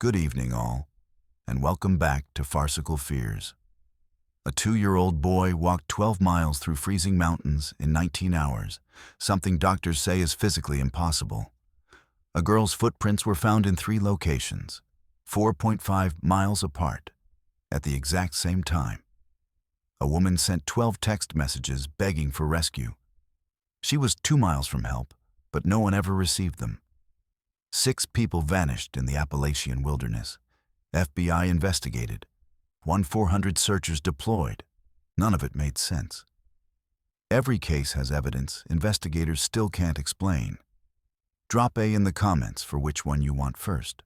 Good evening, all, and welcome back to Farcical Fears. A 2-year-old boy walked 12 miles through freezing mountains in 19 hours, something doctors say is physically impossible. A girl's footprints were found in 3 locations, 4.5 miles apart, at the exact same time. A woman sent 12 text messages begging for rescue. She was 2 miles from help, but no one ever received them. 6 people vanished in the Appalachian wilderness. FBI investigated. 400 searchers deployed. None of it made sense. Every case has evidence investigators still can't explain. Drop A in the comments for which one you want first.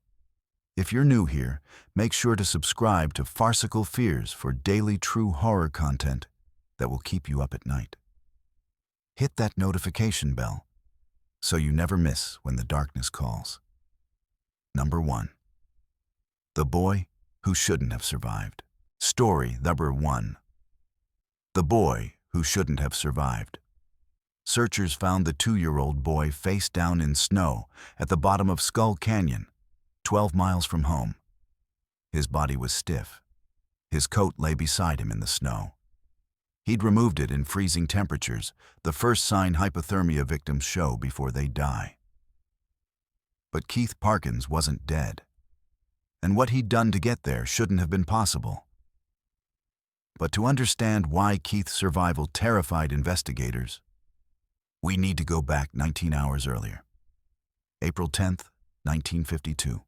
If you're new here, make sure to subscribe to Farcical Fears for daily true horror content that will keep you up at night. Hit that notification bell so you never miss when the darkness calls. Number 1. The Boy Who Shouldn't Have Survived. Story number 1. The Boy Who Shouldn't Have Survived. Searchers found the 2-year-old boy face down in snow at the bottom of Skull Canyon, 12 miles from home. His body was stiff. His coat lay beside him in the snow. He'd removed it in freezing temperatures, the first sign hypothermia victims show before they die. But Keith Parkins wasn't dead, and what he'd done to get there shouldn't have been possible. But to understand why Keith's survival terrified investigators, we need to go back 19 hours earlier. April 10th, 1952.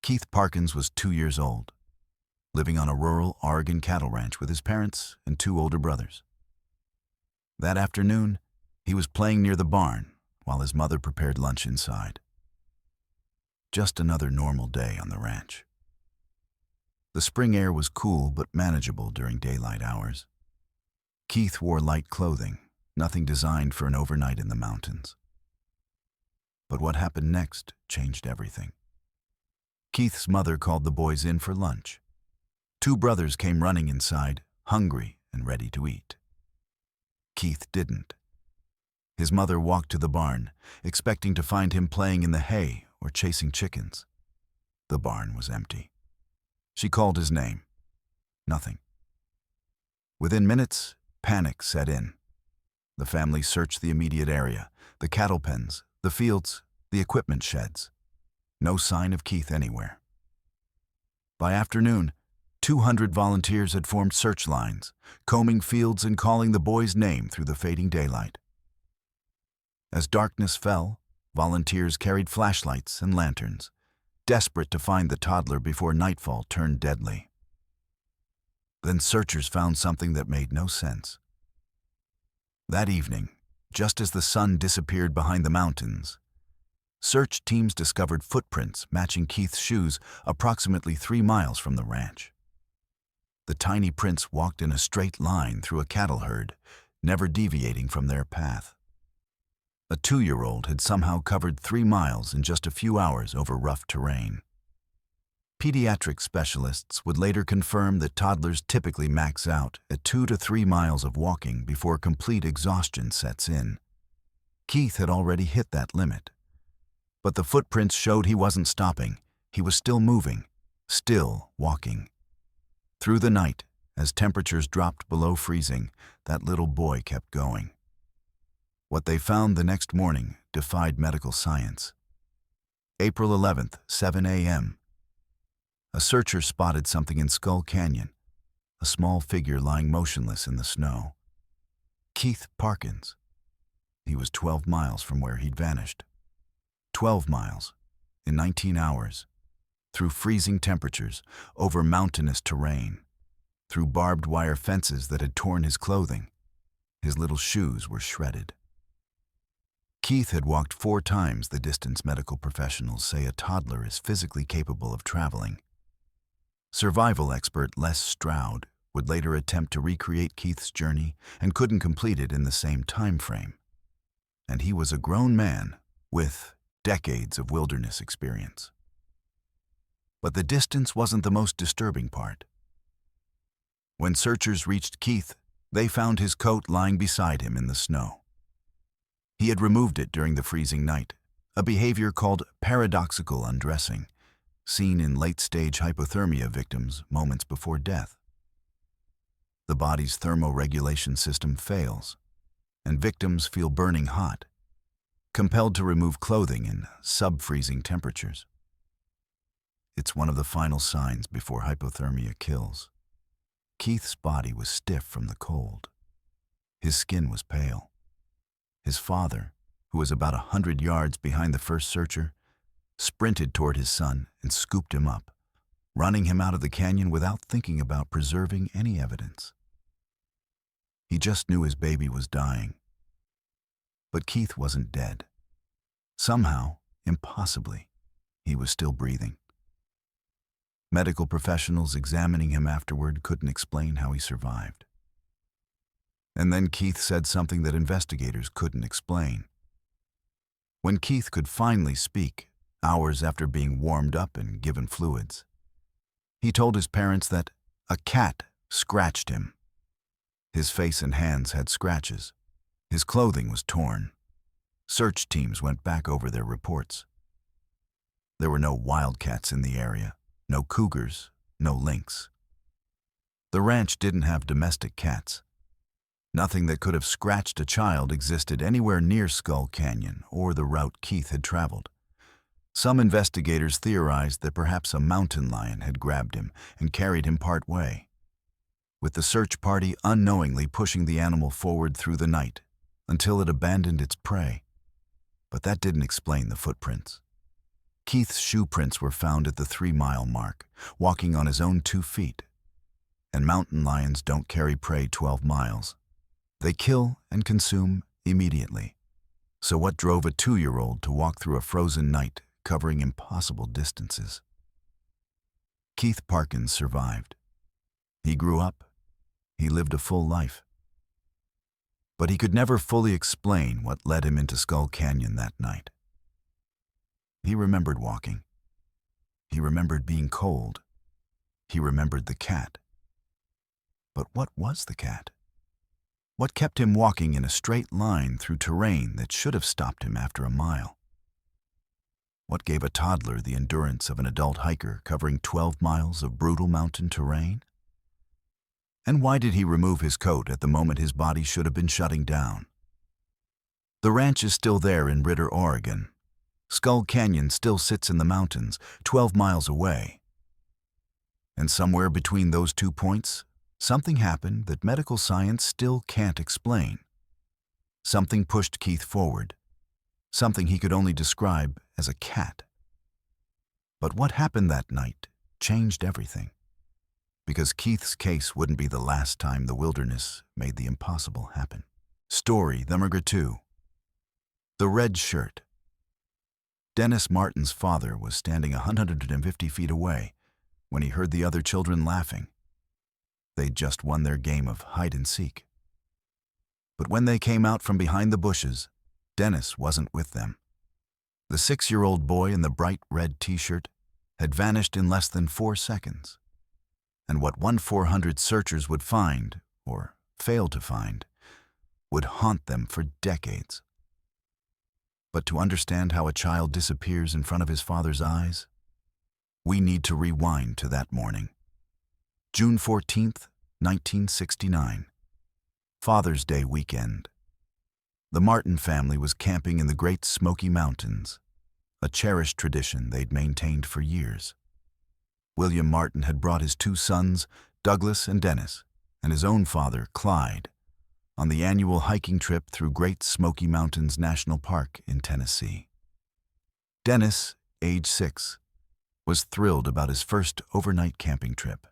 Keith Parkins was 2 years old, living on a rural Oregon cattle ranch with his parents and 2 older brothers. That afternoon, he was playing near the barn while his mother prepared lunch inside. Just another normal day on the ranch. The spring air was cool but manageable during daylight hours. Keith wore light clothing, nothing designed for an overnight in the mountains. But what happened next changed everything. Keith's mother called the boys in for lunch. 2 brothers came running inside, hungry and ready to eat. Keith didn't. His mother walked to the barn, expecting to find him playing in the hay or chasing chickens. The barn was empty. She called his name. Nothing. Within minutes, panic set in. The family searched the immediate area, the cattle pens, the fields, the equipment sheds. No sign of Keith anywhere. By afternoon, 200 volunteers had formed search lines, combing fields and calling the boy's name through the fading daylight. As darkness fell, volunteers carried flashlights and lanterns, desperate to find the toddler before nightfall turned deadly. Then searchers found something that made no sense. That evening, just as the sun disappeared behind the mountains, search teams discovered footprints matching Keith's shoes approximately 3 miles from the ranch. The tiny prints walked in a straight line through a cattle herd, never deviating from their path. A 2-year-old had somehow covered 3 miles in just a few hours over rough terrain. Pediatric specialists would later confirm that toddlers typically max out at 2 to 3 miles of walking before complete exhaustion sets in. Keith had already hit that limit. But the footprints showed he wasn't stopping. He was still moving, still walking. Through the night, as temperatures dropped below freezing, that little boy kept going. What they found the next morning defied medical science. April 11th, 7 a.m. A searcher spotted something in Skull Canyon, a small figure lying motionless in the snow. Keith Parkins. He was 12 miles from where he'd vanished. 12 miles, in 19 hours, through freezing temperatures, over mountainous terrain, through barbed wire fences that had torn his clothing. His little shoes were shredded. Keith had walked 4 times the distance medical professionals say a toddler is physically capable of traveling. Survival expert Les Stroud would later attempt to recreate Keith's journey and couldn't complete it in the same time frame. And he was a grown man with decades of wilderness experience. But the distance wasn't the most disturbing part. When searchers reached Keith, they found his coat lying beside him in the snow. He had removed it during the freezing night, a behavior called paradoxical undressing, seen in late-stage hypothermia victims moments before death. The body's thermoregulation system fails, and victims feel burning hot, compelled to remove clothing in sub-freezing temperatures. It's one of the final signs before hypothermia kills. Keith's body was stiff from the cold. His skin was pale. His father, who was about 100 yards behind the first searcher, sprinted toward his son and scooped him up, running him out of the canyon without thinking about preserving any evidence. He just knew his baby was dying. But Keith wasn't dead. Somehow, impossibly, he was still breathing. Medical professionals examining him afterward couldn't explain how he survived. And then Keith said something that investigators couldn't explain. When Keith could finally speak, hours after being warmed up and given fluids, he told his parents that a cat scratched him. His face and hands had scratches. His clothing was torn. Search teams went back over their reports. There were no wildcats in the area, no cougars, no lynx. The ranch didn't have domestic cats. Nothing that could have scratched a child existed anywhere near Skull Canyon or the route Keith had traveled. Some investigators theorized that perhaps a mountain lion had grabbed him and carried him part way, with the search party unknowingly pushing the animal forward through the night until it abandoned its prey. But that didn't explain the footprints. Keith's shoe prints were found at the 3-mile mark, walking on his own 2 feet. And mountain lions don't carry prey 12 miles. They kill and consume immediately. So what drove a 2-year-old to walk through a frozen night covering impossible distances? Keith Parkins survived. He grew up. He lived a full life. But he could never fully explain what led him into Skull Canyon that night. He remembered walking. He remembered being cold. He remembered the cat. But what was the cat? What kept him walking in a straight line through terrain that should have stopped him after a mile? What gave a toddler the endurance of an adult hiker covering 12 miles of brutal mountain terrain? And why did he remove his coat at the moment his body should have been shutting down? The ranch is still there in Ritter, Oregon. Skull Canyon still sits in the mountains, 12 miles away. And somewhere between those 2 points, something happened that medical science still can't explain. Something pushed Keith forward, something he could only describe as a cat. But what happened that night changed everything, because Keith's case wouldn't be the last time the wilderness made the impossible happen. Story number 2. The Red Shirt. Dennis Martin's father was standing 150 feet away when he heard the other children laughing. They'd just won their game of hide-and-seek. But when they came out from behind the bushes, Dennis wasn't with them. The 6-year-old boy in the bright red t-shirt had vanished in less than 4 seconds. And what 1-400 searchers would find, or fail to find, would haunt them for decades. But to understand how a child disappears in front of his father's eyes, we need to rewind to that morning. June 14th, 1969. Father's Day weekend. The Martin family was camping in the Great Smoky Mountains, a cherished tradition they'd maintained for years. William Martin had brought his 2 sons, Douglas and Dennis, and his own father, Clyde, on the annual hiking trip through Great Smoky Mountains National Park in Tennessee. Dennis, age 6, was thrilled about his first overnight camping trip.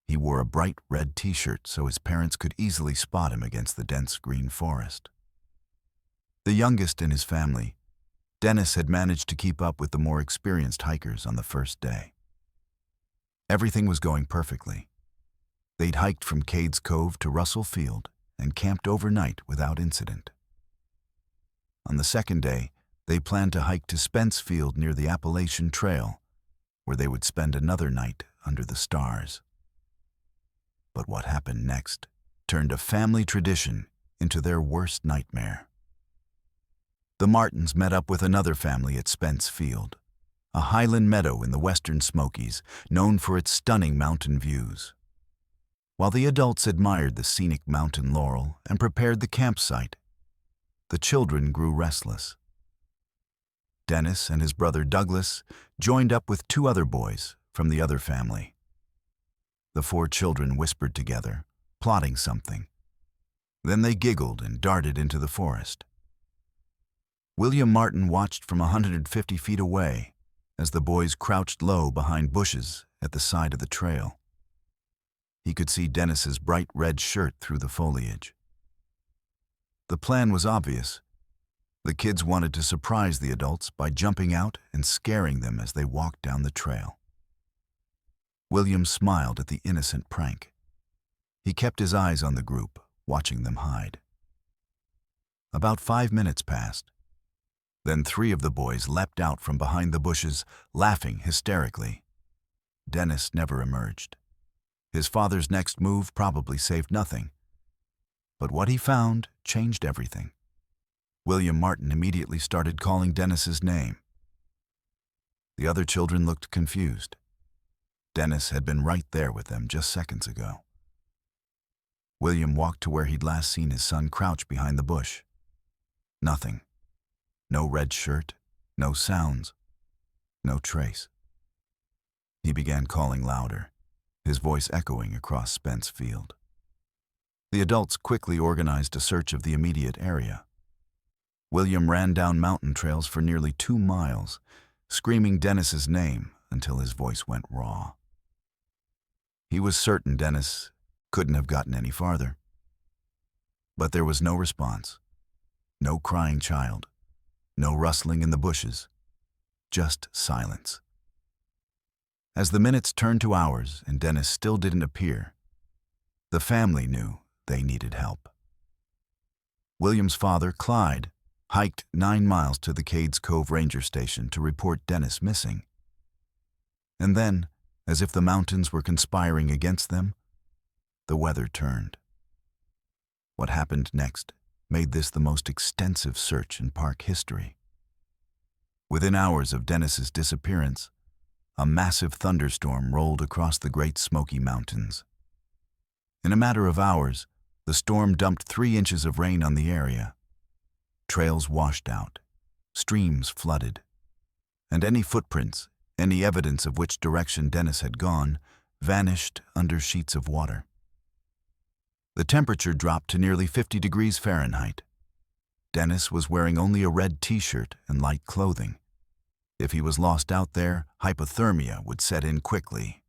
He wore a bright red t-shirt so his parents could easily spot him against the dense green forest. The youngest in his family, Dennis had managed to keep up with the more experienced hikers on the first day. Everything was going perfectly. They'd hiked from Cades Cove to Russell Field and camped overnight without incident. On the second day, they planned to hike to Spence Field near the Appalachian Trail, where they would spend another night under the stars. But what happened next turned a family tradition into their worst nightmare. The Martins met up with another family at Spence Field, a highland meadow in the western Smokies, known for its stunning mountain views. While the adults admired the scenic mountain laurel and prepared the campsite, the children grew restless. Dennis and his brother Douglas joined up with 2 other boys from the other family. The 4 children whispered together, plotting something. Then they giggled and darted into the forest. William Martin watched from 150 feet away as the boys crouched low behind bushes at the side of the trail. He could see Dennis's bright red shirt through the foliage. The plan was obvious. The kids wanted to surprise the adults by jumping out and scaring them as they walked down the trail. William smiled at the innocent prank. He kept his eyes on the group, watching them hide. About 5 minutes passed. Then 3 of the boys leapt out from behind the bushes, laughing hysterically. Dennis never emerged. His father's next move probably saved nothing. But what he found changed everything. William Martin immediately started calling Dennis's name. The other children looked confused. Dennis had been right there with them just seconds ago. William walked to where he'd last seen his son crouch behind the bush. Nothing. No red shirt, no sounds, no trace. He began calling louder, his voice echoing across Spence Field. The adults quickly organized a search of the immediate area. William ran down mountain trails for nearly 2 miles, screaming Dennis's name until his voice went raw. He was certain Dennis couldn't have gotten any farther. But there was no response, no crying child, no rustling in the bushes, just silence. As the minutes turned to hours and Dennis still didn't appear, the family knew they needed help. William's father, Clyde, hiked 9 miles to the Cades Cove Ranger Station to report Dennis missing. And then, as if the mountains were conspiring against them, the weather turned. What happened next made this the most extensive search in park history. Within hours of Dennis's disappearance, a massive thunderstorm rolled across the Great Smoky Mountains. In a matter of hours, the storm dumped 3 inches of rain on the area. Trails washed out, streams flooded, and any footprints, any evidence of which direction Dennis had gone, vanished under sheets of water. The temperature dropped to nearly 50 degrees Fahrenheit. Dennis was wearing only a red t-shirt and light clothing. If he was lost out there, hypothermia would set in quickly.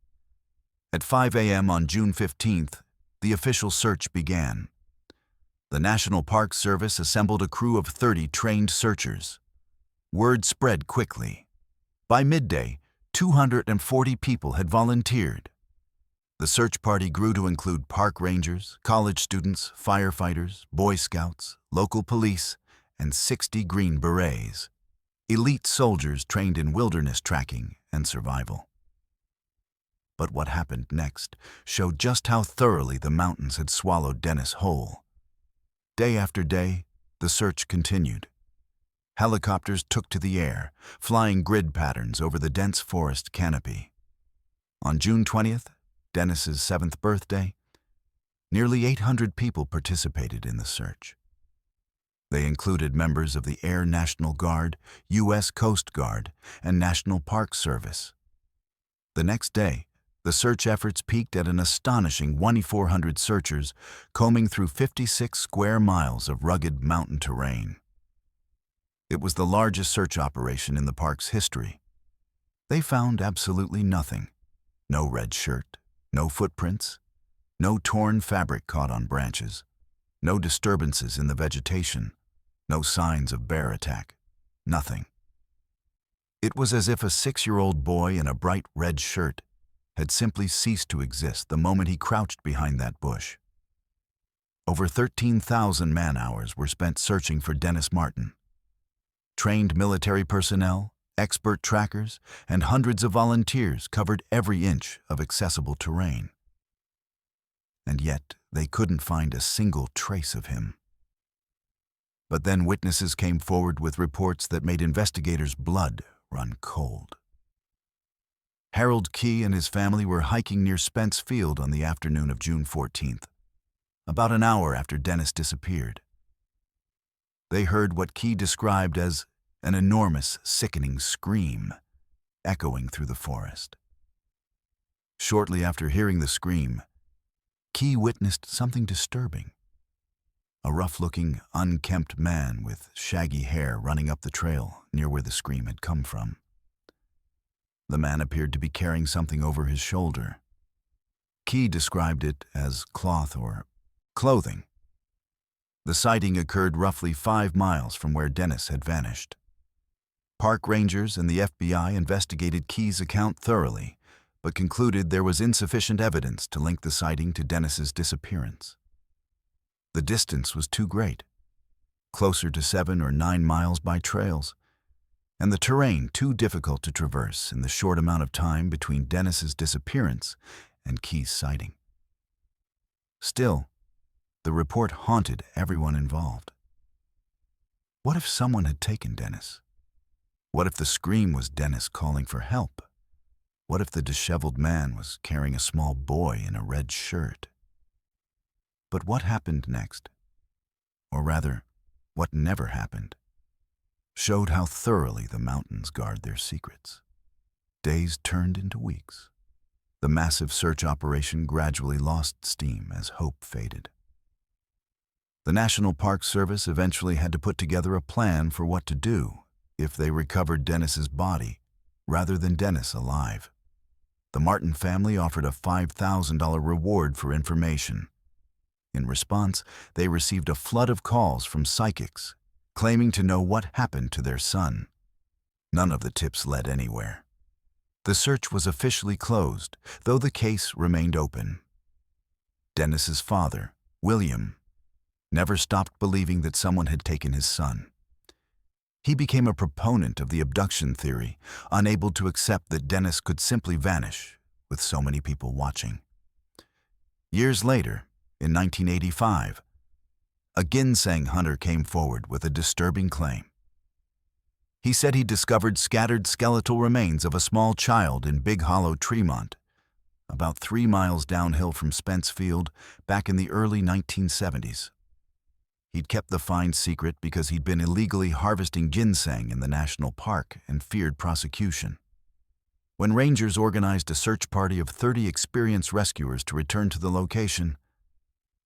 At 5 a.m. on June 15th, the official search began. The National Park Service assembled a crew of 30 trained searchers. Word spread quickly. By midday, 240 people had volunteered. The search party grew to include park rangers, college students, firefighters, Boy Scouts, local police, and 60 Green Berets, elite soldiers trained in wilderness tracking and survival. But what happened next showed just how thoroughly the mountains had swallowed Dennis whole. Day after day, the search continued. Helicopters took to the air, flying grid patterns over the dense forest canopy. On June 20th, Dennis's 7th birthday, nearly 800 people participated in the search. They included members of the Air National Guard, U.S. Coast Guard, and National Park Service. The next day, the search efforts peaked at an astonishing 2,400 searchers combing through 56 square miles of rugged mountain terrain. It was the largest search operation in the park's history. They found absolutely nothing. No red shirt, no footprints, no torn fabric caught on branches, no disturbances in the vegetation, no signs of bear attack, nothing. It was as if a 6-year-old boy in a bright red shirt had simply ceased to exist the moment he crouched behind that bush. Over 13,000 man-hours were spent searching for Dennis Martin. Trained military personnel, expert trackers, and hundreds of volunteers covered every inch of accessible terrain. And yet, they couldn't find a single trace of him. But then witnesses came forward with reports that made investigators' blood run cold. Harold Key and his family were hiking near Spence Field on the afternoon of June 14th, about an hour after Dennis disappeared. They heard what Key described as an enormous, sickening scream echoing through the forest. Shortly after hearing the scream, Key witnessed something disturbing. A rough-looking, unkempt man with shaggy hair running up the trail near where the scream had come from. The man appeared to be carrying something over his shoulder. Key described it as cloth or clothing. The sighting occurred roughly 5 miles from where Dennis had vanished. Park rangers and the FBI investigated Key's account thoroughly, but concluded there was insufficient evidence to link the sighting to Dennis's disappearance. The distance was too great, closer to 7 or 9 miles by trails, and the terrain too difficult to traverse in the short amount of time between Dennis's disappearance and Key's sighting. Still, the report haunted everyone involved. What if someone had taken Dennis? What if the scream was Dennis calling for help? What if the disheveled man was carrying a small boy in a red shirt? But what happened next? Or rather, what never happened, showed how thoroughly the mountains guard their secrets. Days turned into weeks. The massive search operation gradually lost steam as hope faded. The National Park Service eventually had to put together a plan for what to do if they recovered Dennis's body rather than Dennis alive. The Martin family offered a $5,000 reward for information. In response, they received a flood of calls from psychics claiming to know what happened to their son. None of the tips led anywhere. The search was officially closed, though the case remained open. Dennis's father, William, never stopped believing that someone had taken his son. He became a proponent of the abduction theory, unable to accept that Dennis could simply vanish with so many people watching. Years later, in 1985, a ginseng hunter came forward with a disturbing claim. He said he discovered scattered skeletal remains of a small child in Big Hollow, Tremont, about 3 miles downhill from Spence Field back in the early 1970s. He'd kept the find secret because he'd been illegally harvesting ginseng in the national park and feared prosecution. When rangers organized a search party of 30 experienced rescuers to return to the location,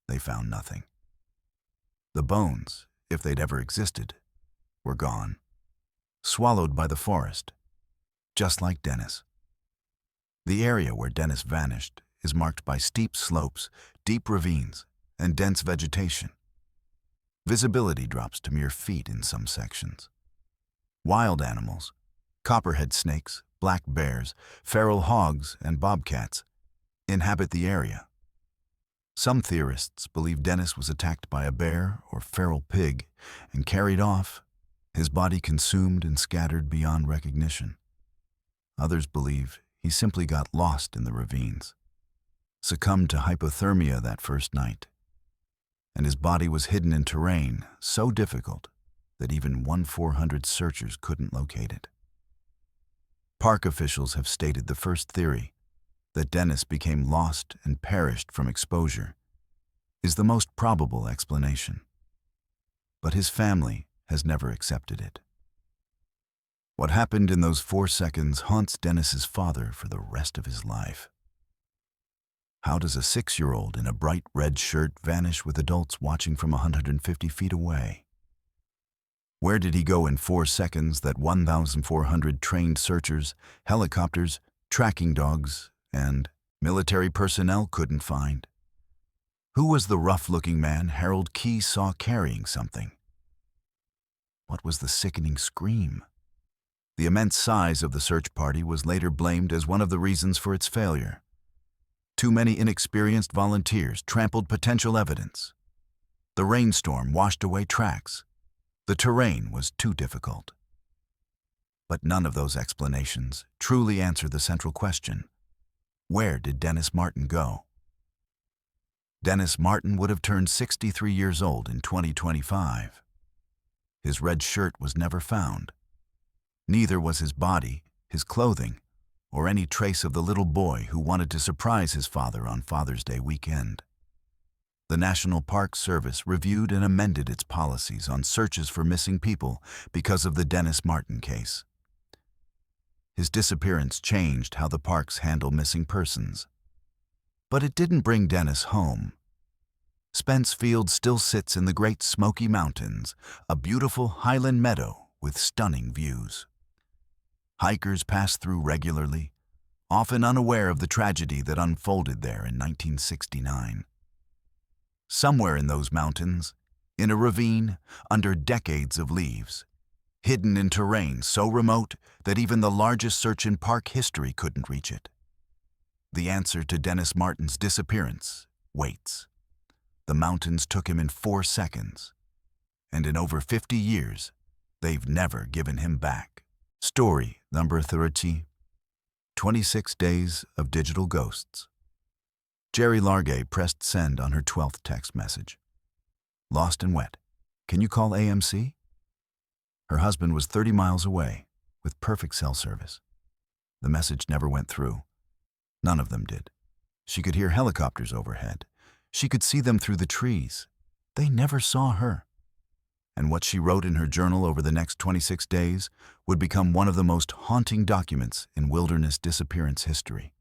they found nothing. The bones, if they'd ever existed, were gone, swallowed by the forest, just like Dennis. The area where Dennis vanished is marked by steep slopes, deep ravines, and dense vegetation. Visibility drops to mere feet in some sections. Wild animals, copperhead snakes, black bears, feral hogs, and bobcats inhabit the area. Some theorists believe Dennis was attacked by a bear or feral pig and carried off, his body consumed and scattered beyond recognition. Others believe he simply got lost in the ravines, succumbed to hypothermia that first night, and his body was hidden in terrain so difficult that even 1-400 searchers couldn't locate it. Park officials have stated the first theory, that Dennis became lost and perished from exposure, is the most probable explanation. But his family has never accepted it. What happened in those 4 seconds haunts Dennis's father for the rest of his life. How does a 6-year-old in a bright red shirt vanish with adults watching from 150 feet away? Where did he go in 4 seconds that 1,400 trained searchers, helicopters, tracking dogs, and military personnel couldn't find? Who was the rough-looking man Harold Key saw carrying something? What was the sickening scream? The immense size of the search party was later blamed as one of the reasons for its failure. Too many inexperienced volunteers trampled potential evidence. The rainstorm washed away tracks. The terrain was too difficult. But none of those explanations truly answer the central question. Where did Dennis Martin go? Dennis Martin would have turned 63 years old in 2025. His red shirt was never found. Neither was his body, his clothing, or any trace of the little boy who wanted to surprise his father on Father's Day weekend. The National Park Service reviewed and amended its policies on searches for missing people because of the Dennis Martin case. His disappearance changed how the parks handle missing persons. But it didn't bring Dennis home. Spence Field still sits in the Great Smoky Mountains, a beautiful highland meadow with stunning views. Hikers pass through regularly, often unaware of the tragedy that unfolded there in 1969. Somewhere in those mountains, in a ravine, under decades of leaves, hidden in terrain so remote that even the largest search in park history couldn't reach it. The answer to Dennis Martin's disappearance waits. The mountains took him in 4 seconds, and in over 50 years, they've never given him back. Story number 30, 26 Days of Digital Ghosts. Jerry Largay pressed send on her 12th text message. Lost and wet. Can you call AMC? Her husband was 30 miles away, with perfect cell service. The message never went through. None of them did. She could hear helicopters overhead. She could see them through the trees. They never saw her. And what she wrote in her journal over the next 26 days would become one of the most haunting documents in wilderness disappearance history.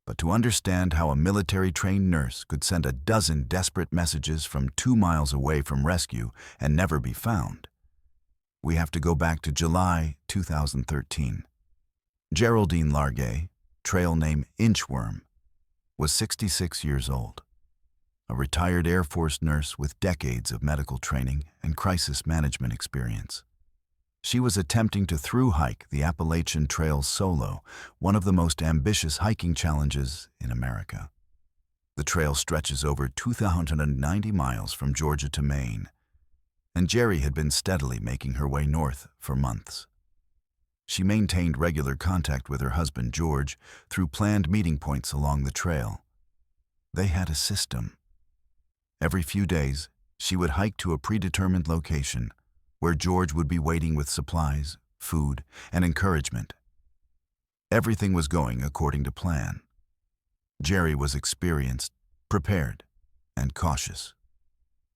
But to understand how a military-trained nurse could send a dozen desperate messages from 2 miles away from rescue and never be found, we have to go back to July 2013. Geraldine Largay, trail name Inchworm, was 66 years old. A retired Air Force nurse with decades of medical training and crisis management experience. She was attempting to through hike the Appalachian Trail solo, one of the most ambitious hiking challenges in America. The trail stretches over 2,090 miles from Georgia to Maine, and Jerry had been steadily making her way north for months. She maintained regular contact with her husband George through planned meeting points along the trail. They had a system. Every few days, she would hike to a predetermined location where George would be waiting with supplies, food, and encouragement. Everything was going according to plan. Jerry was experienced, prepared, and cautious.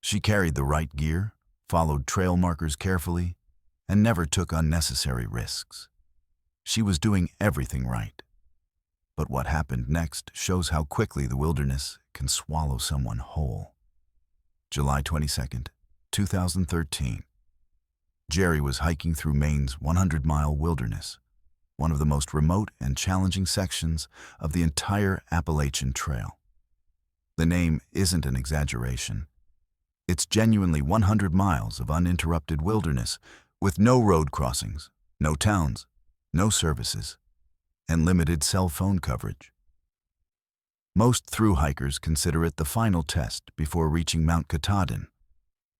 She carried the right gear, followed trail markers carefully, and never took unnecessary risks. She was doing everything right. But what happened next shows how quickly the wilderness can swallow someone whole. July 22nd, 2013. Jerry was hiking through Maine's 100-mile wilderness, one of the most remote and challenging sections of the entire Appalachian Trail. The name isn't an exaggeration. It's genuinely 100 miles of uninterrupted wilderness with no road crossings, no towns, no services, and limited cell phone coverage. Most through hikers consider it the final test before reaching Mount Katahdin,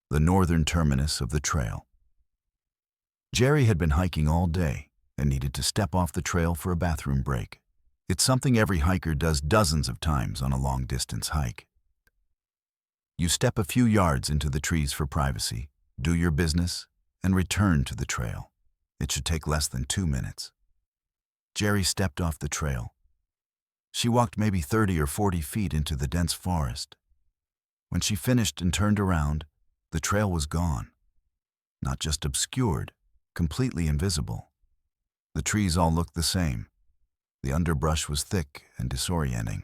the northern terminus of the trail. Jerry had been hiking all day and needed to step off the trail for a bathroom break. It's something every hiker does dozens of times on a long-distance hike. You step a few yards into the trees for privacy, do your business, and return to the trail. It should take less than 2 minutes. Jerry stepped off the trail. She walked maybe 30 or 40 feet into the dense forest. When she finished and turned around, the trail was gone. Not just obscured, completely invisible. The trees all looked the same. The underbrush was thick and disorienting.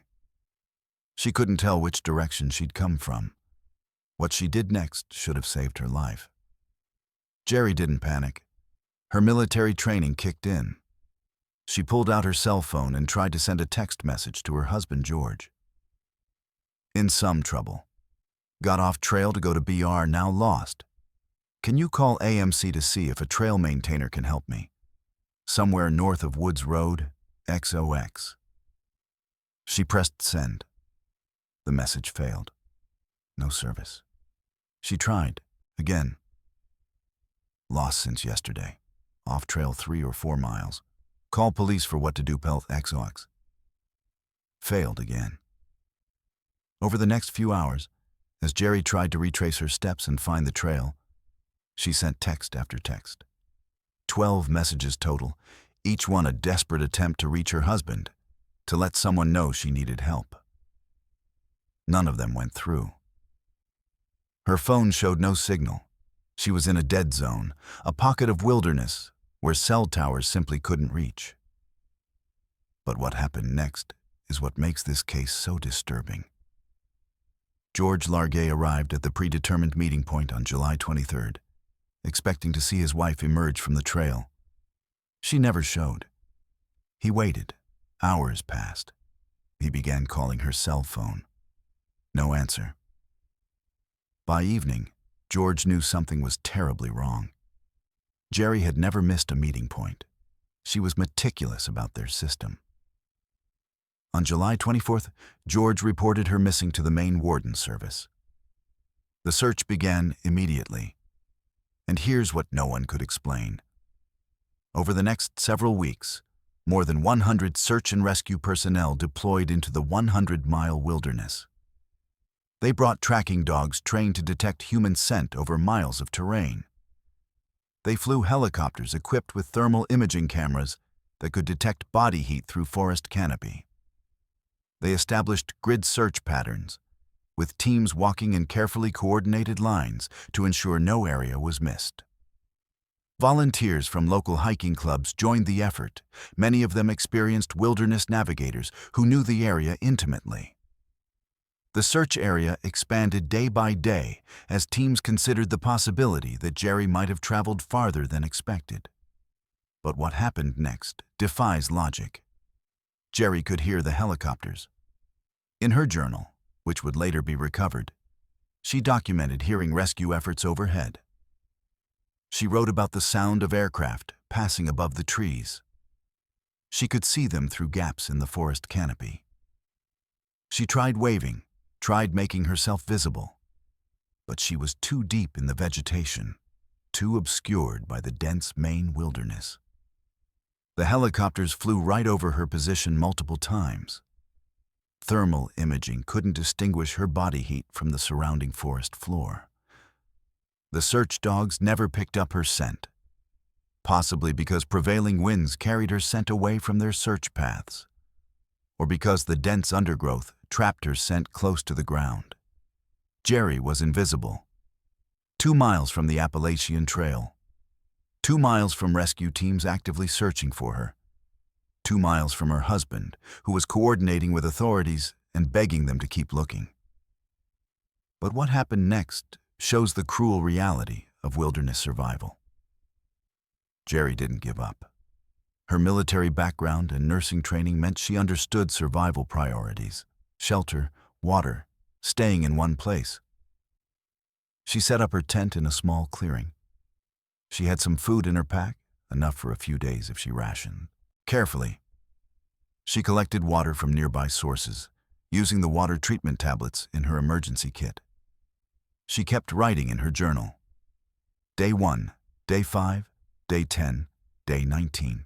She couldn't tell which direction she'd come from. What she did next should have saved her life. Jerry didn't panic. Her military training kicked in. She pulled out her cell phone and tried to send a text message to her husband George. In some trouble. Got off trail to go to BR, now lost. Can you call AMC to see if a trail maintainer can help me? Somewhere north of Woods Road, XOX. She pressed send. The message failed. No service. She tried, again. Lost since yesterday. Off trail 3 or 4 miles. Call police for what to do, Pelt XOX. Failed again. Over the next few hours, as Jerry tried to retrace her steps and find the trail, she sent text after text. 12 messages total, each one a desperate attempt to reach her husband, to let someone know she needed help. None of them went through. Her phone showed no signal. She was in a dead zone, a pocket of wilderness where cell towers simply couldn't reach. But what happened next is what makes this case so disturbing. George Largay arrived at the predetermined meeting point on July 23rd, expecting to see his wife emerge from the trail. She never showed. He waited. Hours passed. He began calling her cell phone. No answer. By evening, George knew something was terribly wrong. Jerry had never missed a meeting point. She was meticulous about their system. On July 24th, George reported her missing to the Maine Warden Service. The search began immediately. And here's what no one could explain. Over the next several weeks, more than 100 search and rescue personnel deployed into the 100-mile wilderness. They brought tracking dogs trained to detect human scent over miles of terrain. They flew helicopters equipped with thermal imaging cameras that could detect body heat through forest canopy. They established grid search patterns, with teams walking in carefully coordinated lines to ensure no area was missed. Volunteers from local hiking clubs joined the effort, many of them experienced wilderness navigators who knew the area intimately. The search area expanded day by day as teams considered the possibility that Jerry might have traveled farther than expected. But what happened next defies logic. Jerry could hear the helicopters. In her journal, which would later be recovered, she documented hearing rescue efforts overhead. She wrote about the sound of aircraft passing above the trees. She could see them through gaps in the forest canopy. She tried waving, tried making herself visible, but she was too deep in the vegetation, too obscured by the dense Maine wilderness. The helicopters flew right over her position multiple times. Thermal imaging couldn't distinguish her body heat from the surrounding forest floor. The search dogs never picked up her scent, possibly because prevailing winds carried her scent away from their search paths, or because the dense undergrowth trapped her scent close to the ground. Jerry was invisible. 2 miles from the Appalachian Trail. 2 miles from rescue teams actively searching for her. 2 miles from her husband, who was coordinating with authorities and begging them to keep looking. But what happened next shows the cruel reality of wilderness survival. Jerry didn't give up. Her military background and nursing training meant she understood survival priorities: shelter, water, staying in one place. She set up her tent in a small clearing. She had some food in her pack, enough for a few days if she rationed. Carefully, she collected water from nearby sources, using the water treatment tablets in her emergency kit. She kept writing in her journal. Day 1, Day 5, Day 10, Day 19.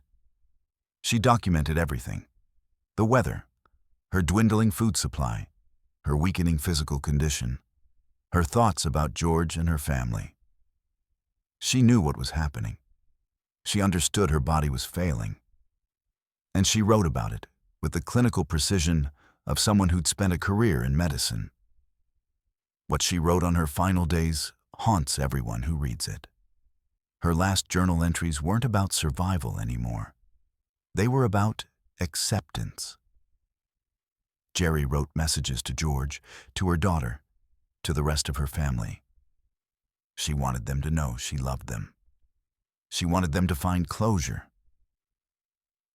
She documented everything: the weather, her dwindling food supply, her weakening physical condition, her thoughts about George and her family. She knew what was happening. She understood her body was failing. And she wrote about it with the clinical precision of someone who'd spent a career in medicine. What she wrote on her final days haunts everyone who reads it. Her last journal entries weren't about survival anymore. They were about acceptance. Jerry wrote messages to George, to her daughter, to the rest of her family. She wanted them to know she loved them. She wanted them to find closure.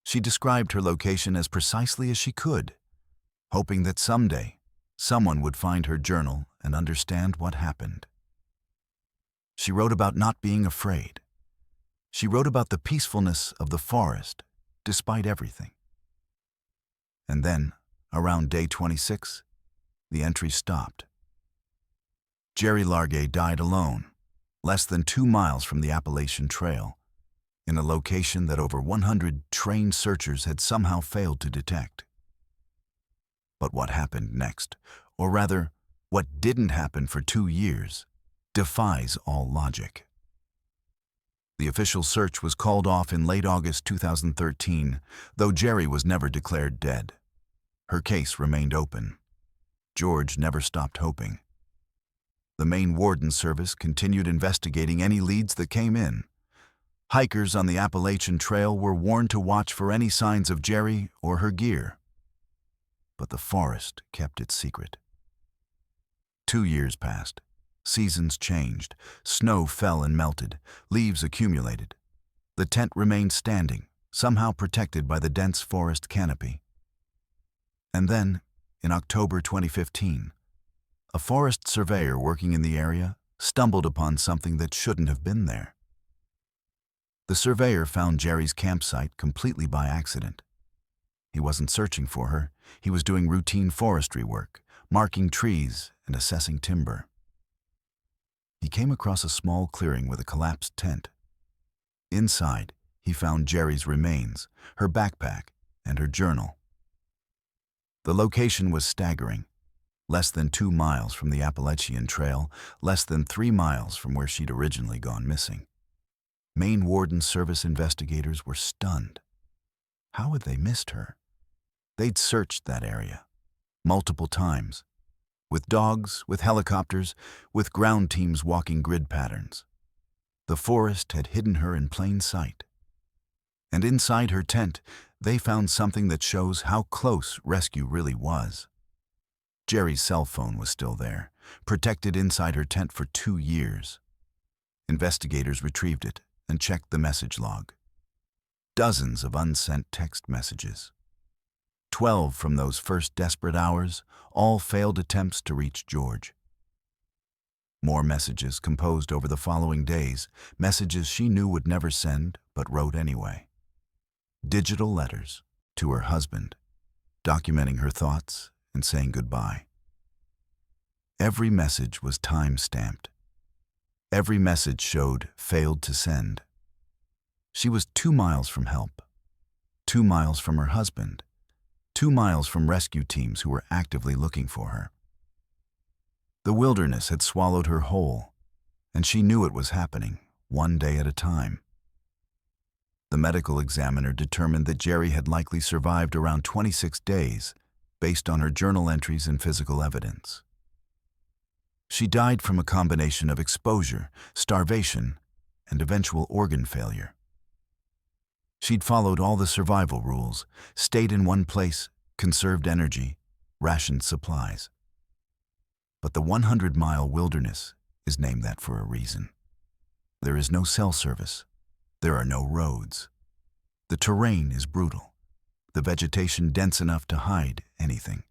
She described her location as precisely as she could, hoping that someday someone would find her journal and understand what happened. She wrote about not being afraid. She wrote about the peacefulness of the forest, despite everything. And then, around day 26, the entry stopped. Jerry Largay died alone, less than 2 miles from the Appalachian Trail, in a location that over 100 trained searchers had somehow failed to detect. But what happened next, or rather, what didn't happen for 2 years, defies all logic. The official search was called off in late August 2013, though Jerry was never declared dead. Her case remained open. George never stopped hoping. The Maine Warden Service continued investigating any leads that came in. Hikers on the Appalachian Trail were warned to watch for any signs of Jerry or her gear. But the forest kept its secret. 2 years passed. Seasons changed. Snow fell and melted. Leaves accumulated. The tent remained standing, somehow protected by the dense forest canopy. And then, in October 2015, a forest surveyor working in the area stumbled upon something that shouldn't have been there. The surveyor found Jerry's campsite completely by accident. He wasn't searching for her. He was doing routine forestry work, marking trees and assessing timber. He came across a small clearing with a collapsed tent. Inside, he found Jerry's remains, her backpack, and her journal. The location was staggering. Less than 2 miles from the Appalachian Trail, less than 3 miles from where she'd originally gone missing. Maine Warden Service investigators were stunned. How had they missed her? They'd searched that area multiple times, with dogs, with helicopters, with ground teams walking grid patterns. The forest had hidden her in plain sight. And inside her tent, they found something that shows how close rescue really was. Jerry's cell phone was still there, protected inside her tent for 2 years. Investigators retrieved it and checked the message log. Dozens of unsent text messages. 12 from those first desperate hours, all failed attempts to reach George. More messages composed over the following days, messages she knew would never send, but wrote anyway. Digital letters to her husband, documenting her thoughts and saying goodbye. Every message was time-stamped. Every message showed failed to send. She was 2 miles from help, 2 miles from her husband, 2 miles from rescue teams who were actively looking for her. The wilderness had swallowed her whole, and she knew it was happening, one day at a time. The medical examiner determined that Jerry had likely survived around 26 days, based on her journal entries and physical evidence. She died from a combination of exposure, starvation, and eventual organ failure. She'd followed all the survival rules, stayed in one place, conserved energy, rationed supplies. But the 100-mile wilderness is named that for a reason. There is no cell service. There are no roads. The terrain is brutal, the vegetation dense enough to hide anything.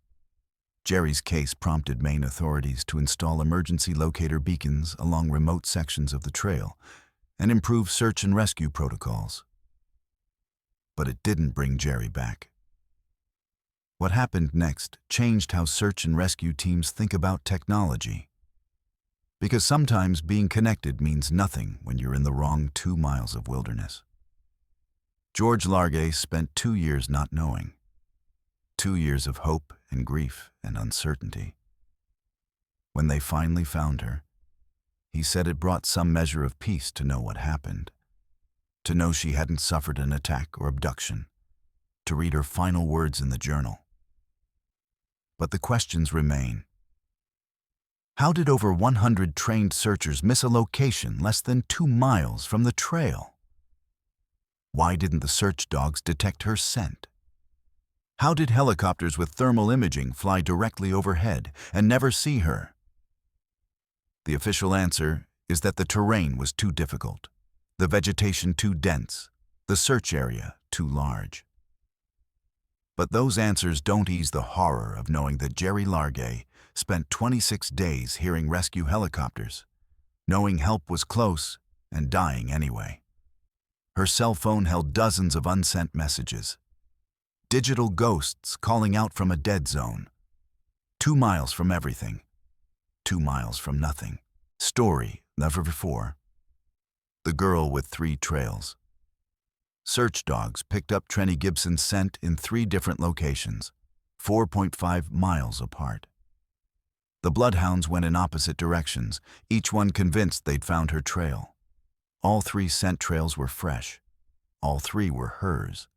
Jerry's case prompted Maine authorities to install emergency locator beacons along remote sections of the trail and improve search and rescue protocols. But it didn't bring Jerry back. What happened next changed how search and rescue teams think about technology. Because sometimes being connected means nothing when you're in the wrong 2 miles of wilderness. George Largay spent 2 years not knowing. 2 years of hope and grief and uncertainty. When they finally found her, he said it brought some measure of peace to know what happened, to know she hadn't suffered an attack or abduction, to read her final words in the journal. But the questions remain. How did over 100 trained searchers miss a location less than 2 miles from the trail? Why didn't the search dogs detect her scent? How did helicopters with thermal imaging fly directly overhead and never see her? The official answer is that the terrain was too difficult, the vegetation too dense, the search area too large. But those answers don't ease the horror of knowing that Jerry Largay spent 26 days hearing rescue helicopters, knowing help was close and dying anyway. Her cell phone held dozens of unsent messages. Digital ghosts calling out from a dead zone. 2 miles from everything. 2 miles from nothing. Story never before. The girl with 3 trails. Search dogs picked up Trenny Gibson's scent in 3 different locations, 4.5 miles apart. The bloodhounds went in opposite directions, each one convinced they'd found her trail. All 3 scent trails were fresh. All 3 were hers.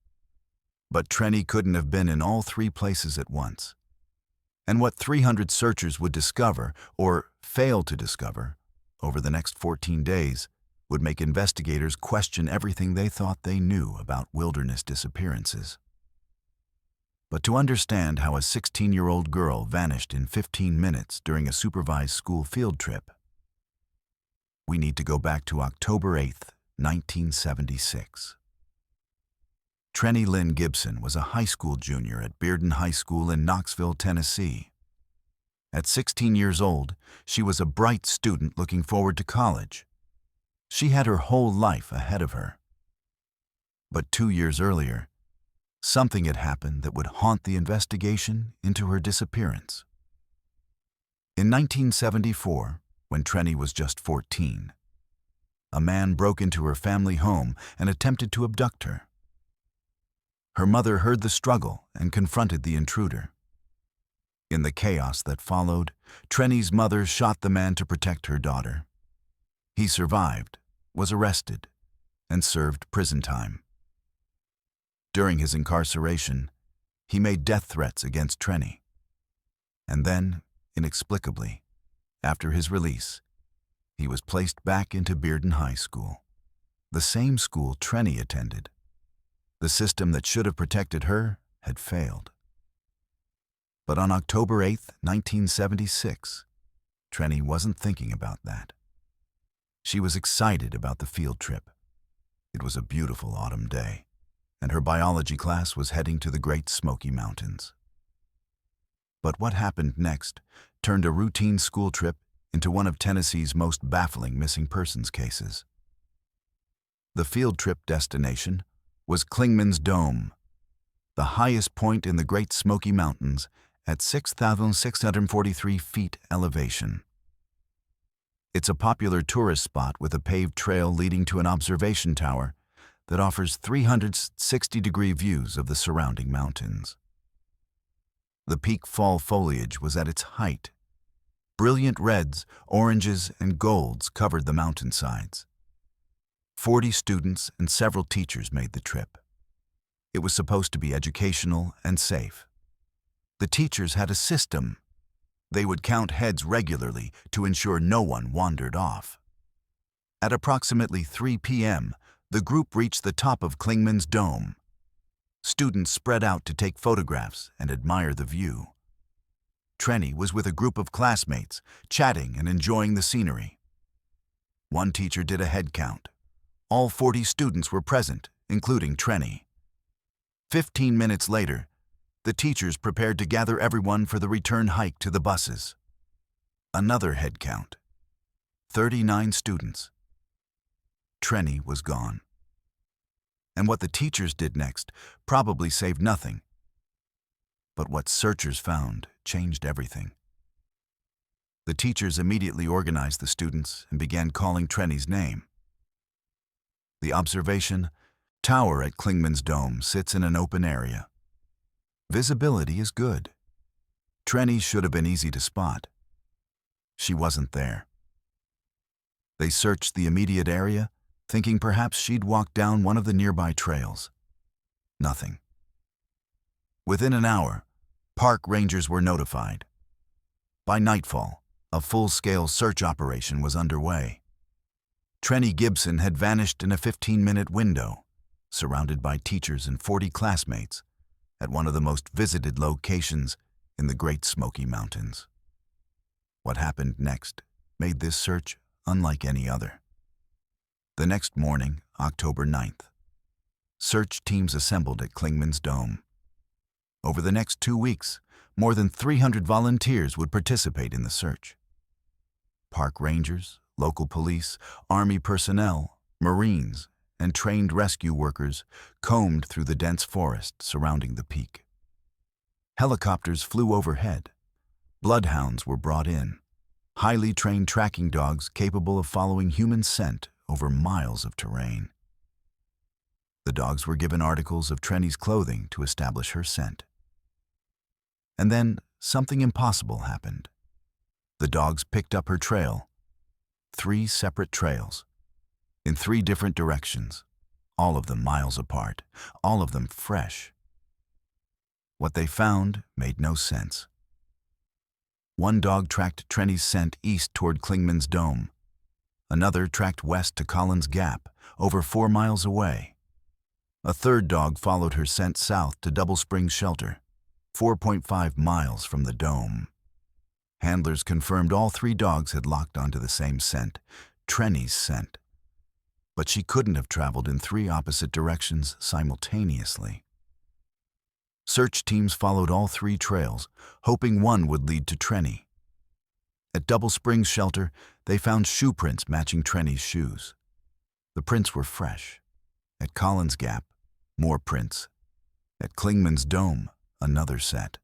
But Trenny couldn't have been in all 3 places at once. And what 300 searchers would discover, or fail to discover, over the next 14 days would make investigators question everything they thought they knew about wilderness disappearances. But to understand how a 16-year-old girl vanished in 15 minutes during a supervised school field trip, we need to go back to October 8, 1976. Trenny Lynn Gibson was a high school junior at Bearden High School in Knoxville, Tennessee. At 16 years old, she was a bright student looking forward to college. She had her whole life ahead of her. But 2 years earlier, something had happened that would haunt the investigation into her disappearance. In 1974, when Trenny was just 14, a man broke into her family home and attempted to abduct her. Her mother heard the struggle and confronted the intruder. In the chaos that followed, Trenny's mother shot the man to protect her daughter. He survived, was arrested, and served prison time. During his incarceration, he made death threats against Trenny. And then, inexplicably, after his release, he was placed back into Bearden High School, the same school Trenny attended. The system that should have protected her had failed. But on October 8, 1976, Trenny wasn't thinking about that. She was excited about the field trip. It was a beautiful autumn day, and her biology class was heading to the Great Smoky Mountains. But what happened next turned a routine school trip into one of Tennessee's most baffling missing persons cases. The field trip destination was Clingman's Dome, the highest point in the Great Smoky Mountains at 6,643 feet elevation. It's a popular tourist spot with a paved trail leading to an observation tower that offers 360-degree views of the surrounding mountains. The peak fall foliage was at its height. Brilliant reds, oranges, and golds covered the mountainsides. 40 students and several teachers made the trip. It was supposed to be educational and safe. The teachers had a system. They would count heads regularly to ensure no one wandered off. At approximately 3 p.m., the group reached the top of Clingman's Dome. Students spread out to take photographs and admire the view. Trenny was with a group of classmates, chatting and enjoying the scenery. One teacher did a head count. All 40 students were present, including Trenny. 15 minutes later, the teachers prepared to gather everyone for the return hike to the buses. Another head count. 39 students. Trenny was gone. And what the teachers did next probably saved nothing. But what searchers found changed everything. The teachers immediately organized the students and began calling Trenny's name. The observation tower at Clingman's Dome sits in an open area. Visibility is good. Trenny should have been easy to spot. She wasn't there. They searched the immediate area, thinking perhaps she'd walked down one of the nearby trails. Nothing. Within an hour, park rangers were notified. By nightfall, a full-scale search operation was underway. Trenny Gibson had vanished in a 15-minute window, surrounded by teachers and 40 classmates, at one of the most visited locations in the Great Smoky Mountains. What happened next made this search unlike any other. The next morning, October 9th, search teams assembled at Clingman's Dome. Over the next 2 weeks, more than 300 volunteers would participate in the search. Park rangers, local police, Army personnel, Marines, and trained rescue workers combed through the dense forest surrounding the peak. Helicopters flew overhead. Bloodhounds were brought in, highly trained tracking dogs capable of following human scent over miles of terrain. The dogs were given articles of Trenny's clothing to establish her scent. And then something impossible happened. The dogs picked up her trail. 3 separate trails. in 3 different directions, all of them miles apart, all of them fresh. What they found made no sense. One dog tracked Trenny's scent east toward Clingman's Dome. Another tracked west to Collins Gap, over 4 miles away. A third dog followed her scent south to Double Springs Shelter, 4.5 miles from the Dome. Handlers confirmed all 3 dogs had locked onto the same scent, Trenny's scent. But she couldn't have traveled in 3 opposite directions simultaneously. Search teams followed all 3 trails, hoping one would lead to Trenny. At Double Springs Shelter, they found shoe prints matching Trenny's shoes. The prints were fresh. At Collins Gap, more prints. At Clingman's Dome, another set.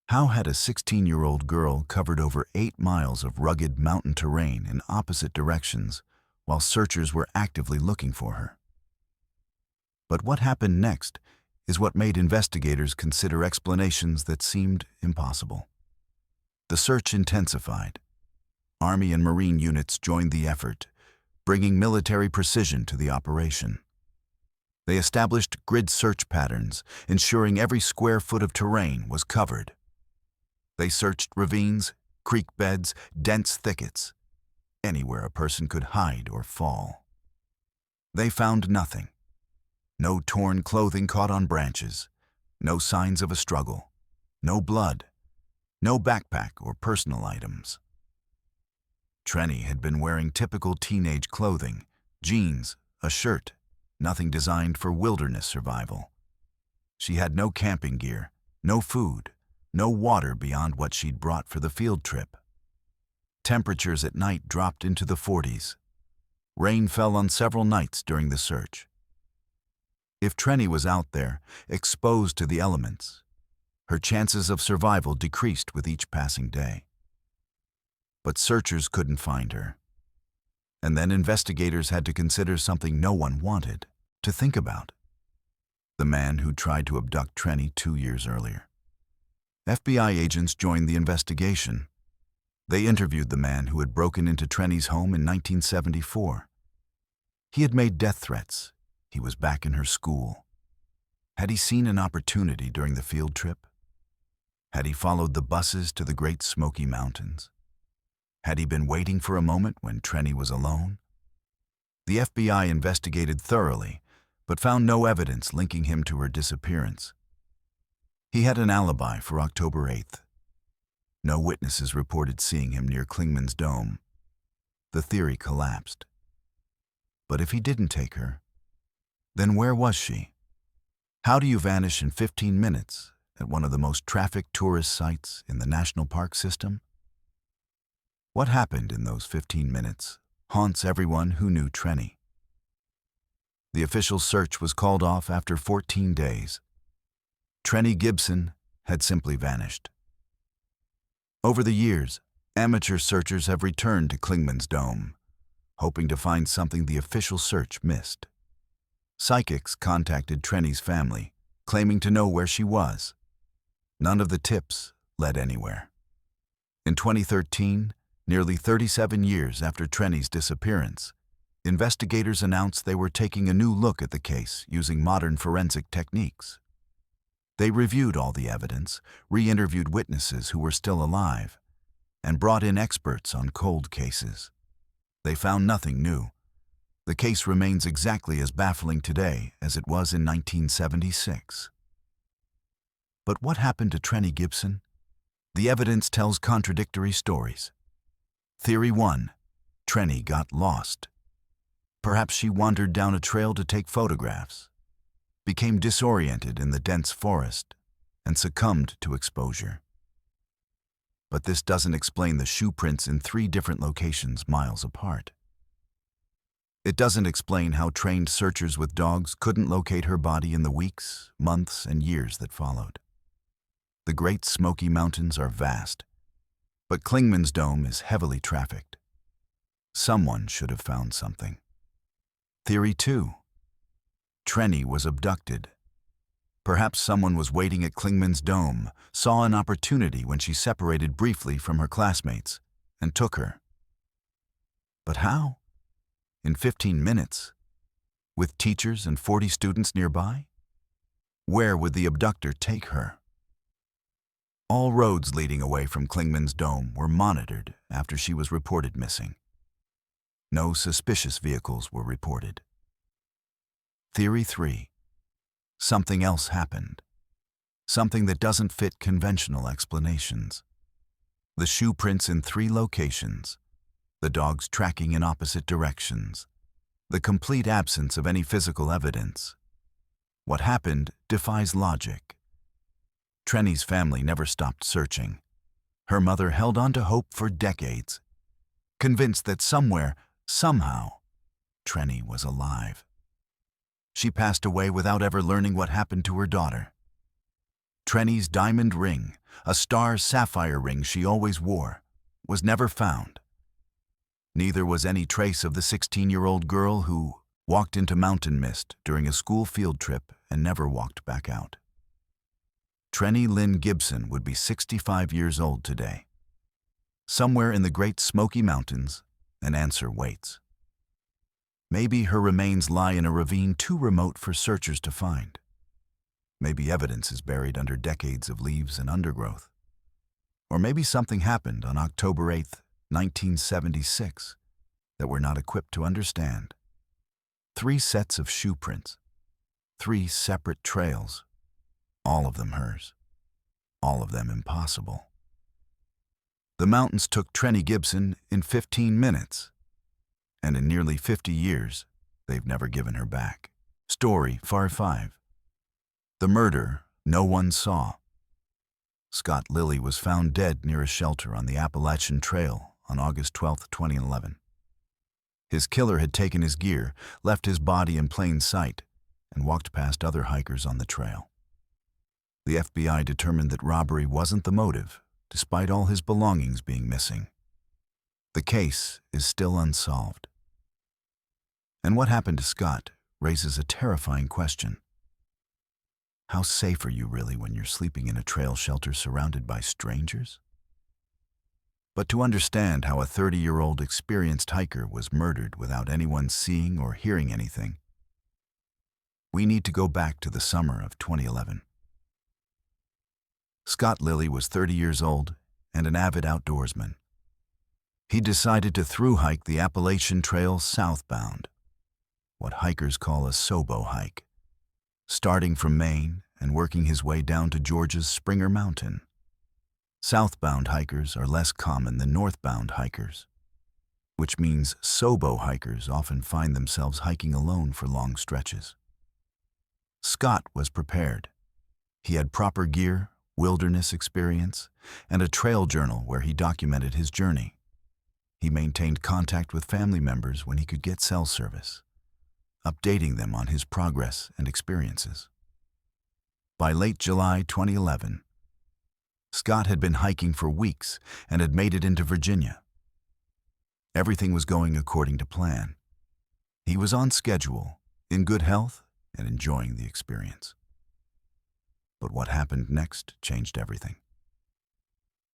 How had a 16-year-old girl covered over 8 miles of rugged mountain terrain in opposite directions while searchers were actively looking for her? But what happened next is what made investigators consider explanations that seemed impossible. The search intensified. Army and Marine units joined the effort, bringing military precision to the operation. They established grid search patterns, ensuring every square foot of terrain was covered. They searched ravines, creek beds, dense thickets, anywhere a person could hide or fall. They found nothing. No torn clothing caught on branches, no signs of a struggle, no blood, no backpack or personal items. Trenny had been wearing typical teenage clothing, jeans, a shirt, nothing designed for wilderness survival. She had no camping gear, no food, no water beyond what she'd brought for the field trip. Temperatures at night dropped into the 40s. Rain fell on several nights during the search. If Trenny was out there, exposed to the elements, her chances of survival decreased with each passing day. But searchers couldn't find her. And then investigators had to consider something no one wanted to think about: the man who tried to abduct Trenny 2 years earlier. FBI agents joined the investigation. They interviewed the man who had broken into Trenny's home in 1974. He had made death threats. He was back in her school. Had he seen an opportunity during the field trip? Had he followed the buses to the Great Smoky Mountains? Had he been waiting for a moment when Trenny was alone? The FBI investigated thoroughly, but found no evidence linking him to her disappearance. He had an alibi for October 8th. No witnesses reported seeing him near Clingman's Dome. The theory collapsed. But if he didn't take her, then where was she? How do you vanish in 15 minutes at one of the most trafficked tourist sites in the national park system? What happened in those 15 minutes haunts everyone who knew Trenny. The official search was called off after 14 days. Trenny Gibson had simply vanished. Over the years, amateur searchers have returned to Clingman's Dome, hoping to find something the official search missed. Psychics contacted Trenny's family, claiming to know where she was. None of the tips led anywhere. In 2013, nearly 37 years after Trenny's disappearance, investigators announced they were taking a new look at the case using modern forensic techniques. They reviewed all the evidence, re-interviewed witnesses who were still alive, and brought in experts on cold cases. They found nothing new. The case remains exactly as baffling today as it was in 1976. But what happened to Trenny Gibson? The evidence tells contradictory stories. Theory 1. Trenny got lost. Perhaps she wandered down a trail to take photographs, became disoriented in the dense forest, and succumbed to exposure. But this doesn't explain the shoe prints in 3 different locations miles apart. It doesn't explain how trained searchers with dogs couldn't locate her body in the weeks, months, and years that followed. The Great Smoky Mountains are vast, but Clingman's Dome is heavily trafficked. Someone should have found something. Theory 2. Trenny was abducted. Perhaps someone was waiting at Clingman's Dome, saw an opportunity when she separated briefly from her classmates, and took her. But how? In 15 minutes? With teachers and 40 students nearby? Where would the abductor take her? All roads leading away from Klingman's Dome were monitored after she was reported missing. No suspicious vehicles were reported. Theory 3. Something else happened. Something that doesn't fit conventional explanations. The shoe prints in 3 locations. The dogs tracking in opposite directions. The complete absence of any physical evidence. What happened defies logic. Trenny's family never stopped searching. Her mother held on to hope for decades, convinced that somewhere, somehow, Trenny was alive. She passed away without ever learning what happened to her daughter. Trenny's diamond ring, a star sapphire ring she always wore, was never found. Neither was any trace of the 16-year-old girl who walked into mountain mist during a school field trip and never walked back out. Trenny Lynn Gibson would be 65 years old today. Somewhere in the Great Smoky Mountains, an answer waits. Maybe her remains lie in a ravine too remote for searchers to find. Maybe evidence is buried under decades of leaves and undergrowth. Or maybe something happened on October 8, 1976, that we're not equipped to understand. 3 sets of shoe prints, 3 separate trails, all of them hers, all of them impossible. The mountains took Trenny Gibson in 15 minutes, and in nearly 50 years, they've never given her back. Story 5. The murder no one saw. Scott Lilly was found dead near a shelter on the Appalachian Trail on August 12, 2011. His killer had taken his gear, left his body in plain sight, and walked past other hikers on the trail. The FBI determined that robbery wasn't the motive, despite all his belongings being missing. The case is still unsolved. And what happened to Scott raises a terrifying question. How safe are you really when you're sleeping in a trail shelter surrounded by strangers? But to understand how a 30-year-old experienced hiker was murdered without anyone seeing or hearing anything, we need to go back to the summer of 2011. Scott Lilly was 30 years old and an avid outdoorsman. He decided to through hike the Appalachian Trail southbound, what hikers call a Sobo hike, starting from Maine and working his way down to Georgia's Springer Mountain. Southbound hikers are less common than northbound hikers, which means Sobo hikers often find themselves hiking alone for long stretches. Scott was prepared. He had proper gear, wilderness experience, and a trail journal where he documented his journey. He maintained contact with family members when he could get cell service, updating them on his progress and experiences. By late July 2011, Scott had been hiking for weeks and had made it into Virginia. Everything was going according to plan. He was on schedule, in good health, and enjoying the experience. But what happened next changed everything.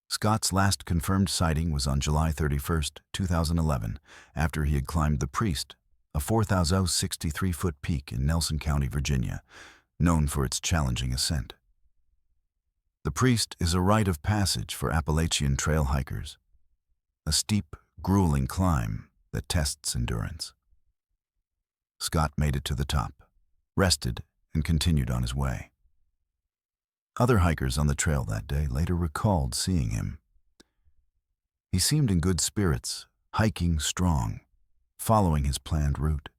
Scott's last confirmed sighting was on July 31, 2011, after he had climbed the Priest, a 4,063-foot peak in Nelson County, Virginia, known for its challenging ascent. The Priest is a rite of passage for Appalachian trail hikers, a steep, grueling climb that tests endurance. Scott made it to the top, rested, and continued on his way. Other hikers on the trail that day later recalled seeing him. He seemed in good spirits, hiking strong, following his planned route.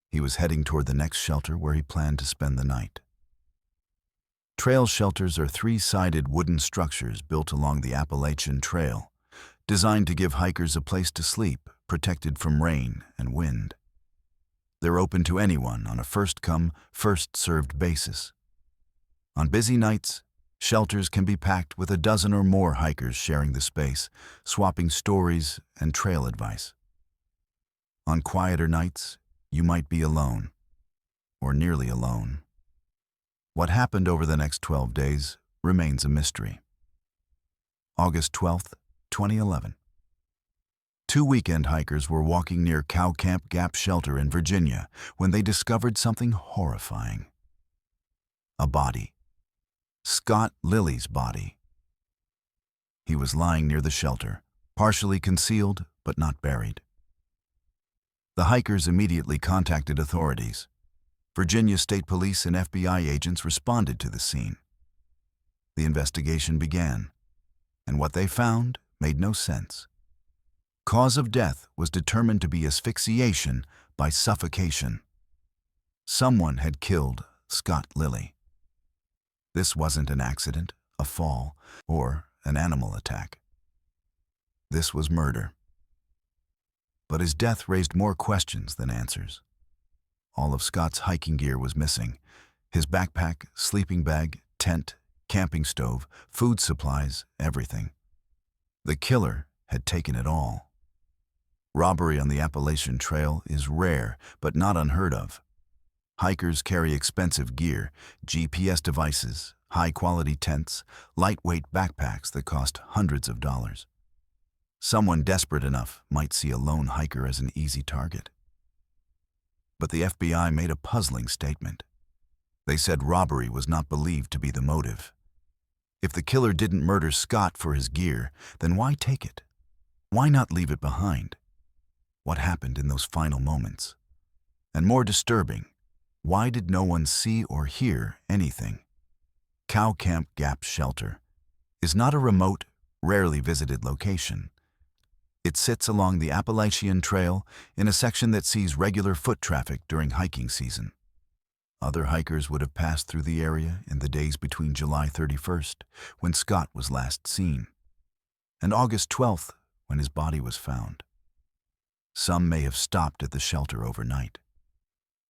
He was heading toward the next shelter where he planned to spend the night. Trail shelters are 3-sided wooden structures built along the Appalachian Trail, designed to give hikers a place to sleep, protected from rain and wind. They're open to anyone on a first-come, first-served basis. On busy nights, shelters can be packed with a dozen or more hikers sharing the space, swapping stories and trail advice. On quieter nights, you might be alone, or nearly alone. What happened over the next 12 days remains a mystery. August 12, 2011. Two weekend hikers were walking near Cow Camp Gap Shelter in Virginia when they discovered something horrifying. A body. Scott Lilly's body. He was lying near the shelter, partially concealed but not buried. The hikers immediately contacted authorities. Virginia State Police and FBI agents responded to the scene. The investigation began, and what they found made no sense. Cause of death was determined to be asphyxiation by suffocation. Someone had killed Scott Lilly. This wasn't an accident, a fall, or an animal attack. This was murder. But his death raised more questions than answers. All of Scott's hiking gear was missing: his backpack, sleeping bag, tent, camping stove, food supplies, everything. The killer had taken it all. Robbery on the Appalachian Trail is rare, but not unheard of. Hikers carry expensive gear, GPS devices, high-quality tents, lightweight backpacks that cost hundreds of dollars. Someone desperate enough might see a lone hiker as an easy target. But the FBI made a puzzling statement. They said robbery was not believed to be the motive. If the killer didn't murder Scott for his gear, then why take it? Why not leave it behind? What happened in those final moments? And more disturbing, why did no one see or hear anything? Cow Camp Gap Shelter is not a remote, rarely visited location. It sits along the Appalachian Trail in a section that sees regular foot traffic during hiking season. Other hikers would have passed through the area in the days between July 31st, when Scott was last seen, and August 12th, when his body was found. Some may have stopped at the shelter overnight.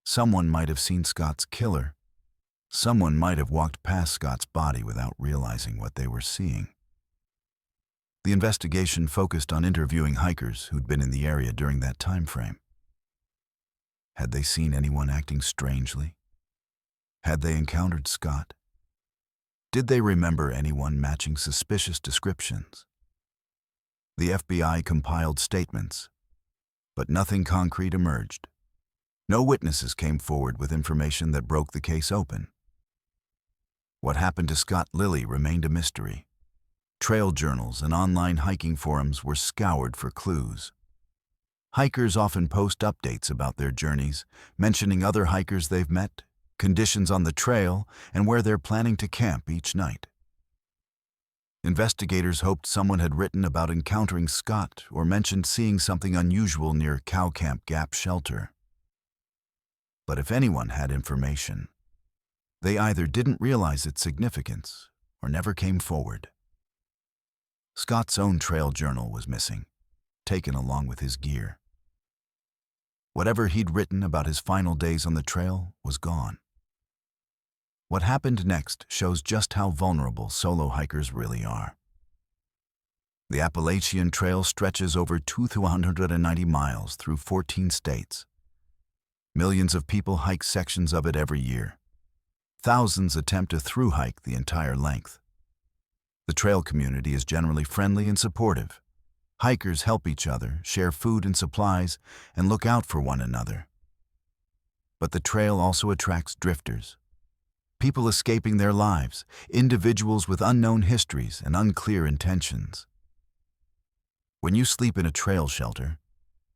Someone might have seen Scott's killer. Someone might have walked past Scott's body without realizing what they were seeing. The investigation focused on interviewing hikers who'd been in the area during that time frame. Had they seen anyone acting strangely? Had they encountered Scott? Did they remember anyone matching suspicious descriptions? The FBI compiled statements, but nothing concrete emerged. No witnesses came forward with information that broke the case open. What happened to Scott Lilly remained a mystery. Trail journals and online hiking forums were scoured for clues. Hikers often post updates about their journeys, mentioning other hikers they've met, conditions on the trail, and where they're planning to camp each night. Investigators hoped someone had written about encountering Scott or mentioned seeing something unusual near Cow Camp Gap Shelter. But if anyone had information, they either didn't realize its significance or never came forward. Scott's own trail journal was missing, taken along with his gear. Whatever he'd written about his final days on the trail was gone. What happened next shows just how vulnerable solo hikers really are. The Appalachian Trail stretches over 290 miles through 14 states. Millions of people hike sections of it every year. Thousands attempt to through hike the entire length. The trail community is generally friendly and supportive. Hikers help each other, share food and supplies, and look out for one another. But the trail also attracts drifters. People escaping their lives, individuals with unknown histories and unclear intentions. When you sleep in a trail shelter,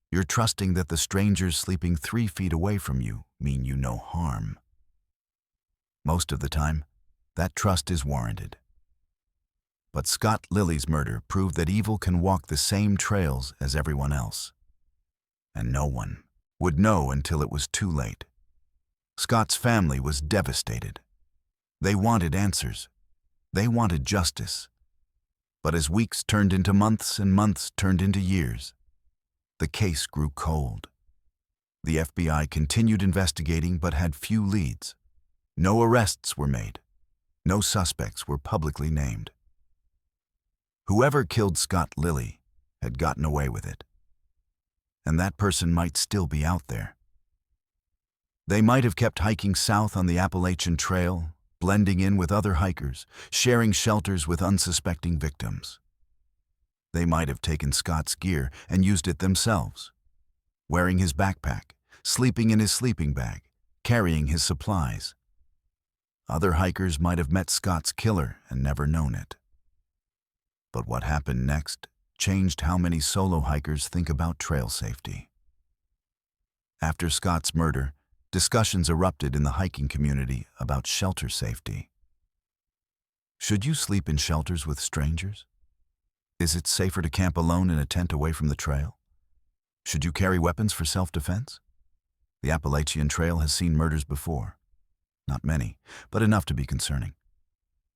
you're trusting that the strangers sleeping 3 feet away from you mean you no harm. Most of the time, that trust is warranted. But Scott Lilly's murder proved that evil can walk the same trails as everyone else. And no one would know until it was too late. Scott's family was devastated. They wanted answers. They wanted justice. But as weeks turned into months and months turned into years, the case grew cold. The FBI continued investigating but had few leads. No arrests were made. No suspects were publicly named. Whoever killed Scott Lilly had gotten away with it. And that person might still be out there. They might have kept hiking south on the Appalachian Trail, blending in with other hikers, sharing shelters with unsuspecting victims. They might have taken Scott's gear and used it themselves, wearing his backpack, sleeping in his sleeping bag, carrying his supplies. Other hikers might have met Scott's killer and never known it. But what happened next changed how many solo hikers think about trail safety. After Scott's murder, discussions erupted in the hiking community about shelter safety. Should you sleep in shelters with strangers? Is it safer to camp alone in a tent away from the trail? Should you carry weapons for self-defense? The Appalachian Trail has seen murders before. Not many, but enough to be concerning.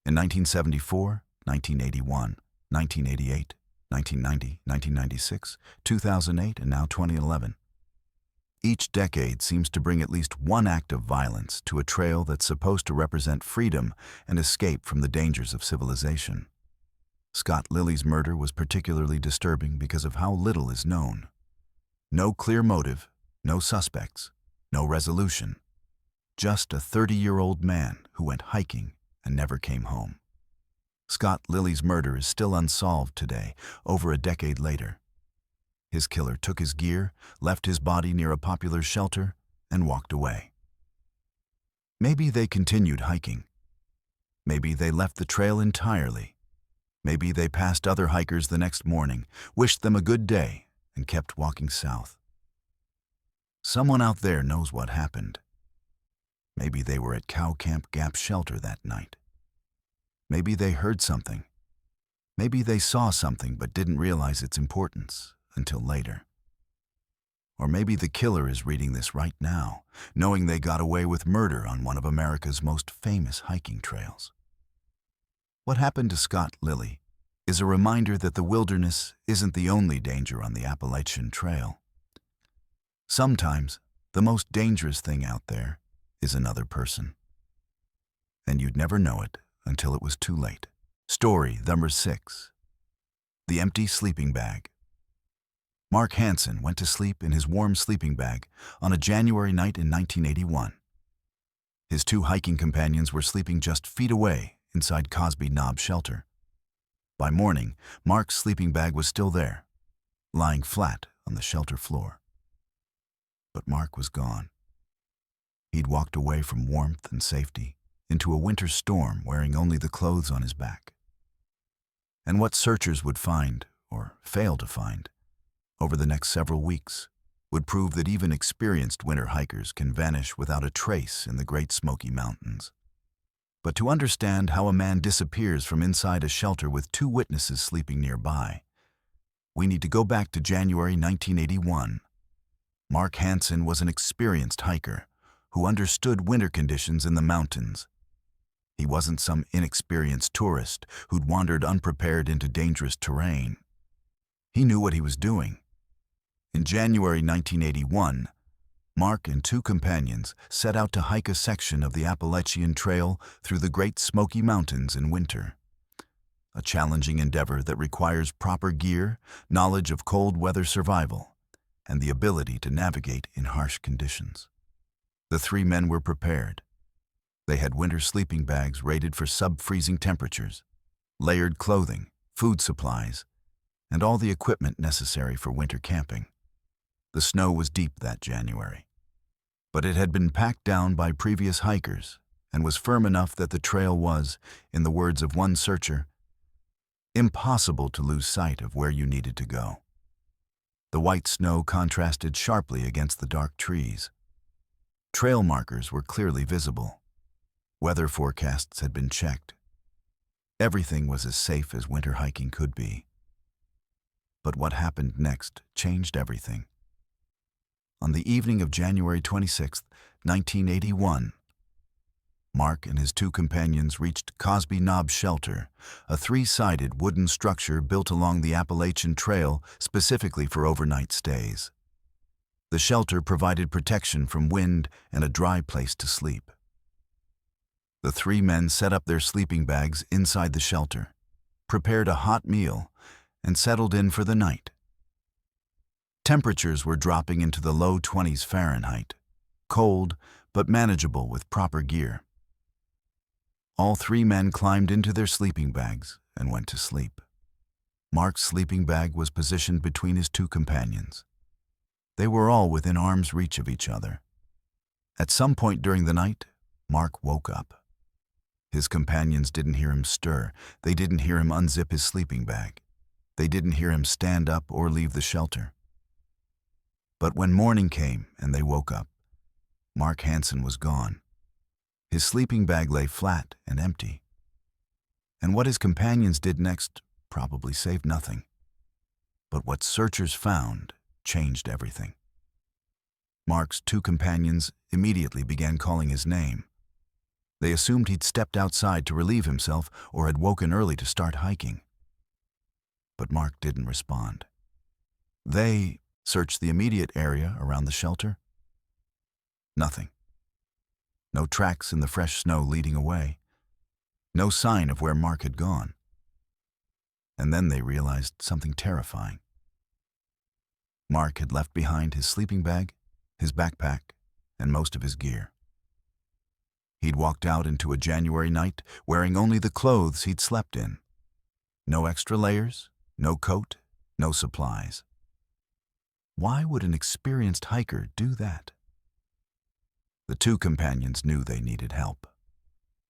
In 1974, 1981, 1988, 1990, 1996, 2008, and now 2011. Each decade seems to bring at least one act of violence to a trail that's supposed to represent freedom and escape from the dangers of civilization. Scott Lilly's murder was particularly disturbing because of how little is known. No clear motive, no suspects, no resolution. Just a 30-year-old man who went hiking and never came home. Scott Lilly's murder is still unsolved today, over a decade later. His killer took his gear, left his body near a popular shelter, and walked away. Maybe they continued hiking. Maybe they left the trail entirely. Maybe they passed other hikers the next morning, wished them a good day, and kept walking south. Someone out there knows what happened. Maybe they were at Cow Camp Gap Shelter that night. Maybe they heard something. Maybe they saw something but didn't realize its importance until later. Or maybe the killer is reading this right now, knowing they got away with murder on one of America's most famous hiking trails. What happened to Scott Lilly is a reminder that the wilderness isn't the only danger on the Appalachian Trail. Sometimes, the most dangerous thing out there is another person. And you'd never know it until it was too late. Story number 6. The Empty Sleeping Bag. Mark Hansen went to sleep in his warm sleeping bag on a January night in 1981. His 2 hiking companions were sleeping just feet away inside Cosby Knob Shelter. By morning, Mark's sleeping bag was still there, lying flat on the shelter floor. But Mark was gone. He'd walked away from warmth and safety into a winter storm wearing only the clothes on his back. And what searchers would find, or fail to find, over the next several weeks would prove that even experienced winter hikers can vanish without a trace in the Great Smoky Mountains. But to understand how a man disappears from inside a shelter with 2 witnesses sleeping nearby, we need to go back to January 1981. Mark Hansen was an experienced hiker who understood winter conditions in the mountains. He wasn't some inexperienced tourist who'd wandered unprepared into dangerous terrain. He knew what he was doing. In January 1981, Mark and 2 companions set out to hike a section of the Appalachian Trail through the Great Smoky Mountains in winter. A challenging endeavor that requires proper gear, knowledge of cold weather survival, and the ability to navigate in harsh conditions. The 3 men were prepared. They had winter sleeping bags rated for sub-freezing temperatures, layered clothing, food supplies, and all the equipment necessary for winter camping. The snow was deep that January, but it had been packed down by previous hikers and was firm enough that the trail was, in the words of one searcher, impossible to lose sight of where you needed to go. The white snow contrasted sharply against the dark trees. Trail markers were clearly visible. Weather forecasts had been checked. Everything was as safe as winter hiking could be. But what happened next changed everything. On the evening of January 26, 1981, Mark and his 2 companions reached Cosby Knob Shelter, a 3-sided wooden structure built along the Appalachian Trail specifically for overnight stays. The shelter provided protection from wind and a dry place to sleep. The 3 men set up their sleeping bags inside the shelter, prepared a hot meal, and settled in for the night. Temperatures were dropping into the low 20s Fahrenheit, cold but manageable with proper gear. All 3 men climbed into their sleeping bags and went to sleep. Mark's sleeping bag was positioned between his two companions. They were all within arm's reach of each other. At some point during the night, Mark woke up. His companions didn't hear him stir. They didn't hear him unzip his sleeping bag. They didn't hear him stand up or leave the shelter. But when morning came and they woke up, Mark Hansen was gone. His sleeping bag lay flat and empty. And what his companions did next probably saved nothing. But what searchers found changed everything. Mark's two companions immediately began calling his name. They assumed he'd stepped outside to relieve himself or had woken early to start hiking. But Mark didn't respond. They searched the immediate area around the shelter. Nothing. No tracks in the fresh snow leading away. No sign of where Mark had gone. And then they realized something terrifying. Mark had left behind his sleeping bag, his backpack, and most of his gear. He'd walked out into a January night wearing only the clothes he'd slept in. No extra layers, no coat, no supplies. Why would an experienced hiker do that? The two companions knew they needed help.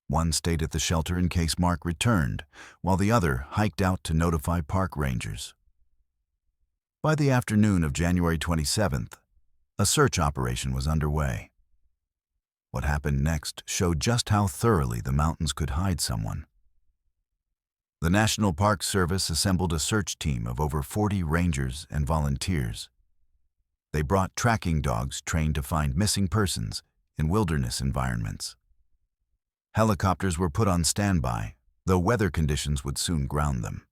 One stayed at the shelter in case Mark returned, while the other hiked out to notify park rangers. By the afternoon of January 27th, a search operation was underway. What happened next showed just how thoroughly the mountains could hide someone. The National Park Service assembled a search team of over 40 rangers and volunteers. They brought tracking dogs trained to find missing persons in wilderness environments. Helicopters were put on standby, though weather conditions would soon ground them.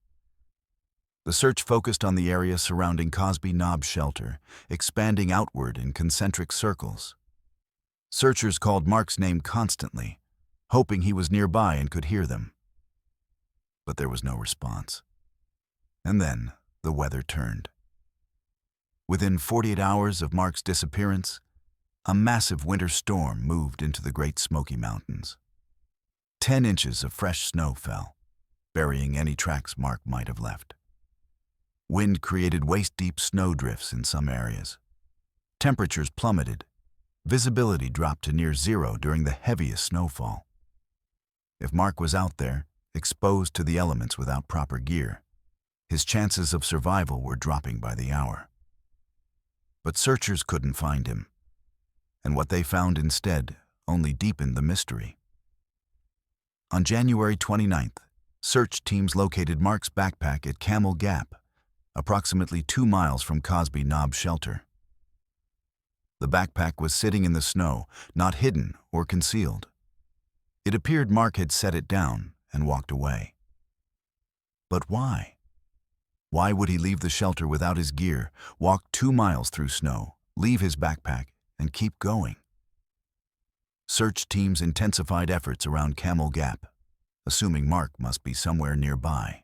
The search focused on the area surrounding Cosby Knob Shelter, expanding outward in concentric circles. Searchers called Mark's name constantly, hoping he was nearby and could hear them. But there was no response. And then the weather turned. Within 48 hours of Mark's disappearance, a massive winter storm moved into the Great Smoky Mountains. 10 inches of fresh snow fell, burying any tracks Mark might have left. Wind created waist-deep snowdrifts in some areas. Temperatures plummeted. Visibility dropped to near zero during the heaviest snowfall. If Mark was out there, exposed to the elements without proper gear, his chances of survival were dropping by the hour. But searchers couldn't find him, and what they found instead only deepened the mystery. On January 29th, search teams located Mark's backpack at Camel Gap, approximately 2 miles from Cosby Knob Shelter. The backpack was sitting in the snow, not hidden or concealed. It appeared Mark had set it down and walked away. But why? Why would he leave the shelter without his gear, walk 2 miles through snow, leave his backpack, and keep going? Search teams intensified efforts around Camel Gap, assuming Mark must be somewhere nearby.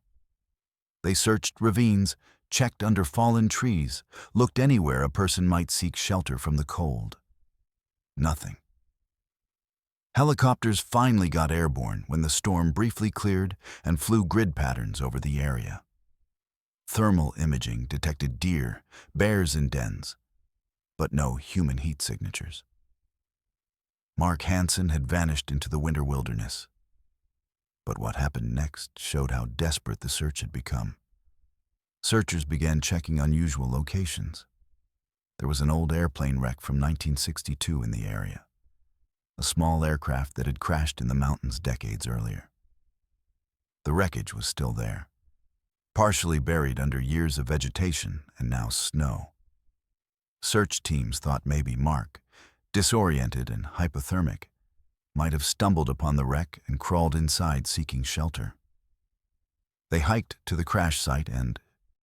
They searched ravines, checked under fallen trees, looked anywhere a person might seek shelter from the cold. Nothing. Helicopters finally got airborne when the storm briefly cleared and flew grid patterns over the area. Thermal imaging detected deer, bears in dens, but no human heat signatures. Mark Hansen had vanished into the winter wilderness. But what happened next showed how desperate the search had become. Searchers began checking unusual locations. There was an old airplane wreck from 1962 in the area, a small aircraft that had crashed in the mountains decades earlier. The wreckage was still there, partially buried under years of vegetation and now snow. Search teams thought maybe Mark, disoriented and hypothermic, might have stumbled upon the wreck and crawled inside seeking shelter. They hiked to the crash site and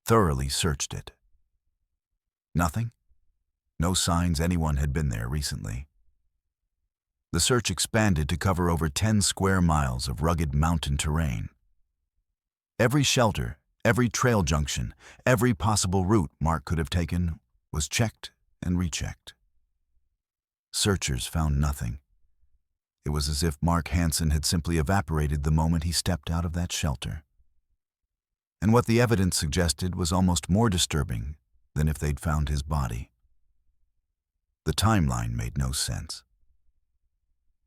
thoroughly searched it. Nothing. No signs anyone had been there recently. The search expanded to cover over 10 square miles of rugged mountain terrain. Every shelter, every trail junction, every possible route Mark could have taken was checked and rechecked. Searchers found nothing. It was as if Mark Hansen had simply evaporated the moment he stepped out of that shelter. And what the evidence suggested was almost more disturbing than if they'd found his body. The timeline made no sense.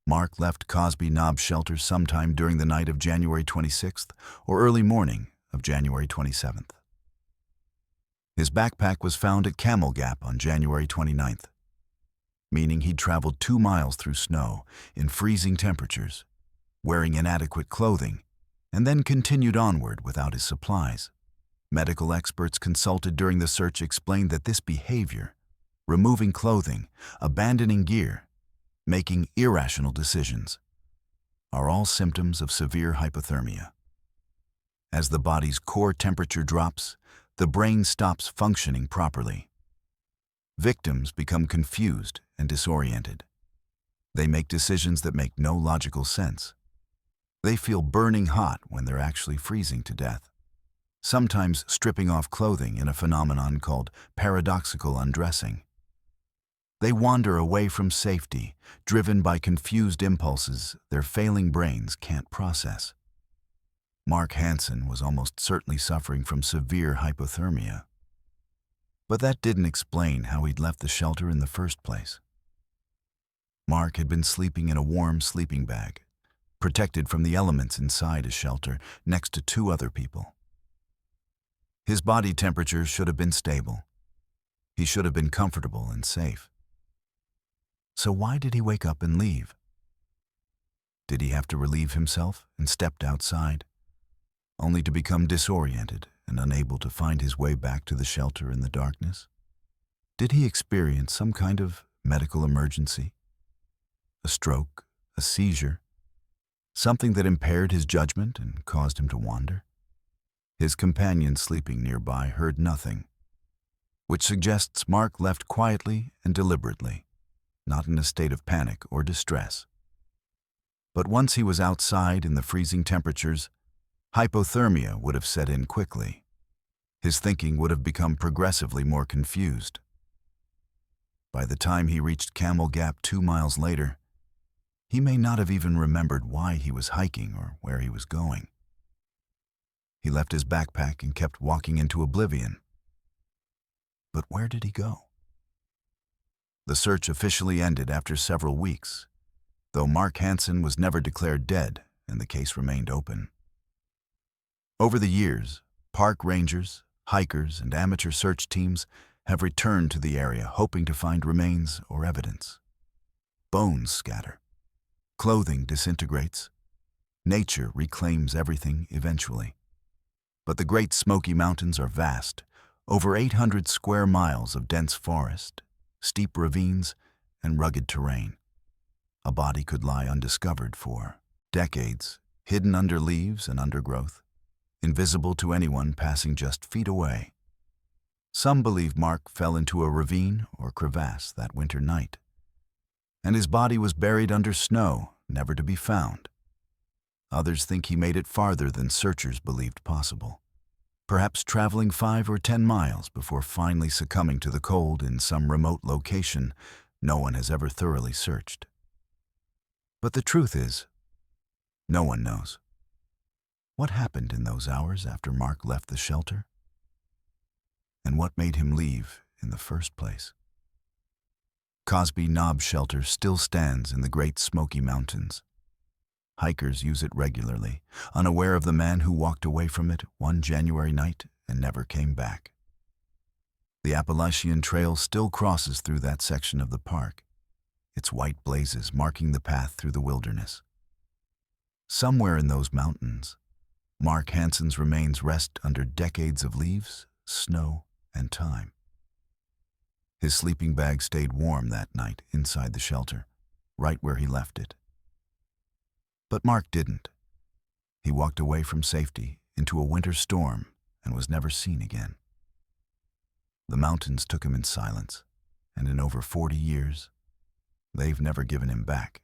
Mark left Cosby Knob Shelter sometime during the night of January 26th or early morning of January 27th. His backpack was found at Camel Gap on January 29th, meaning he'd traveled 2 miles through snow in freezing temperatures, wearing inadequate clothing, and then continued onward without his supplies. Medical experts consulted during the search explained that this behavior, removing clothing, abandoning gear, making irrational decisions, are all symptoms of severe hypothermia. As the body's core temperature drops, the brain stops functioning properly. Victims become confused and disoriented. They make decisions that make no logical sense. They feel burning hot when they're actually freezing to death, sometimes stripping off clothing in a phenomenon called paradoxical undressing. They wander away from safety, driven by confused impulses their failing brains can't process. Mark Hansen was almost certainly suffering from severe hypothermia. But that didn't explain how he'd left the shelter in the first place. Mark had been sleeping in a warm sleeping bag, protected from the elements inside his shelter next to 2 other people. His body temperature should have been stable. He should have been comfortable and safe. So why did he wake up and leave? Did he have to relieve himself and stepped outside, only to become disoriented and unable to find his way back to the shelter in the darkness? Did he experience some kind of medical emergency? A stroke, a seizure, something that impaired his judgment and caused him to wander? His companion sleeping nearby heard nothing, which suggests Mark left quietly and deliberately, not in a state of panic or distress. But once he was outside in the freezing temperatures, hypothermia would have set in quickly. His thinking would have become progressively more confused. By the time he reached Camel Gap 2 miles later, he may not have even remembered why he was hiking or where he was going. He left his backpack and kept walking into oblivion. But where did he go? The search officially ended after several weeks, though Mark Hansen was never declared dead and the case remained open. Over the years, park rangers, hikers, and amateur search teams have returned to the area hoping to find remains or evidence. Bones scatter. Clothing disintegrates. Nature reclaims everything eventually. But the Great Smoky Mountains are vast, over 800 square miles of dense forest, steep ravines, and rugged terrain. A body could lie undiscovered for decades, hidden under leaves and undergrowth, invisible to anyone passing just feet away. Some believe Mark fell into a ravine or crevasse that winter night, and his body was buried under snow, never to be found. Others think he made it farther than searchers believed possible, perhaps traveling 5 or 10 miles before finally succumbing to the cold in some remote location no one has ever thoroughly searched. But the truth is, no one knows. What happened in those hours after Mark left the shelter? And what made him leave in the first place? Cosby Knob Shelter still stands in the Great Smoky Mountains. Hikers use it regularly, unaware of the man who walked away from it one January night and never came back. The Appalachian Trail still crosses through that section of the park, its white blazes marking the path through the wilderness. Somewhere in those mountains, Mark Hansen's remains rest under decades of leaves, snow, and time. His sleeping bag stayed warm that night inside the shelter, right where he left it. But Mark didn't. He walked away from safety into a winter storm and was never seen again. The mountains took him in silence, and in over 40 years, they've never given him back.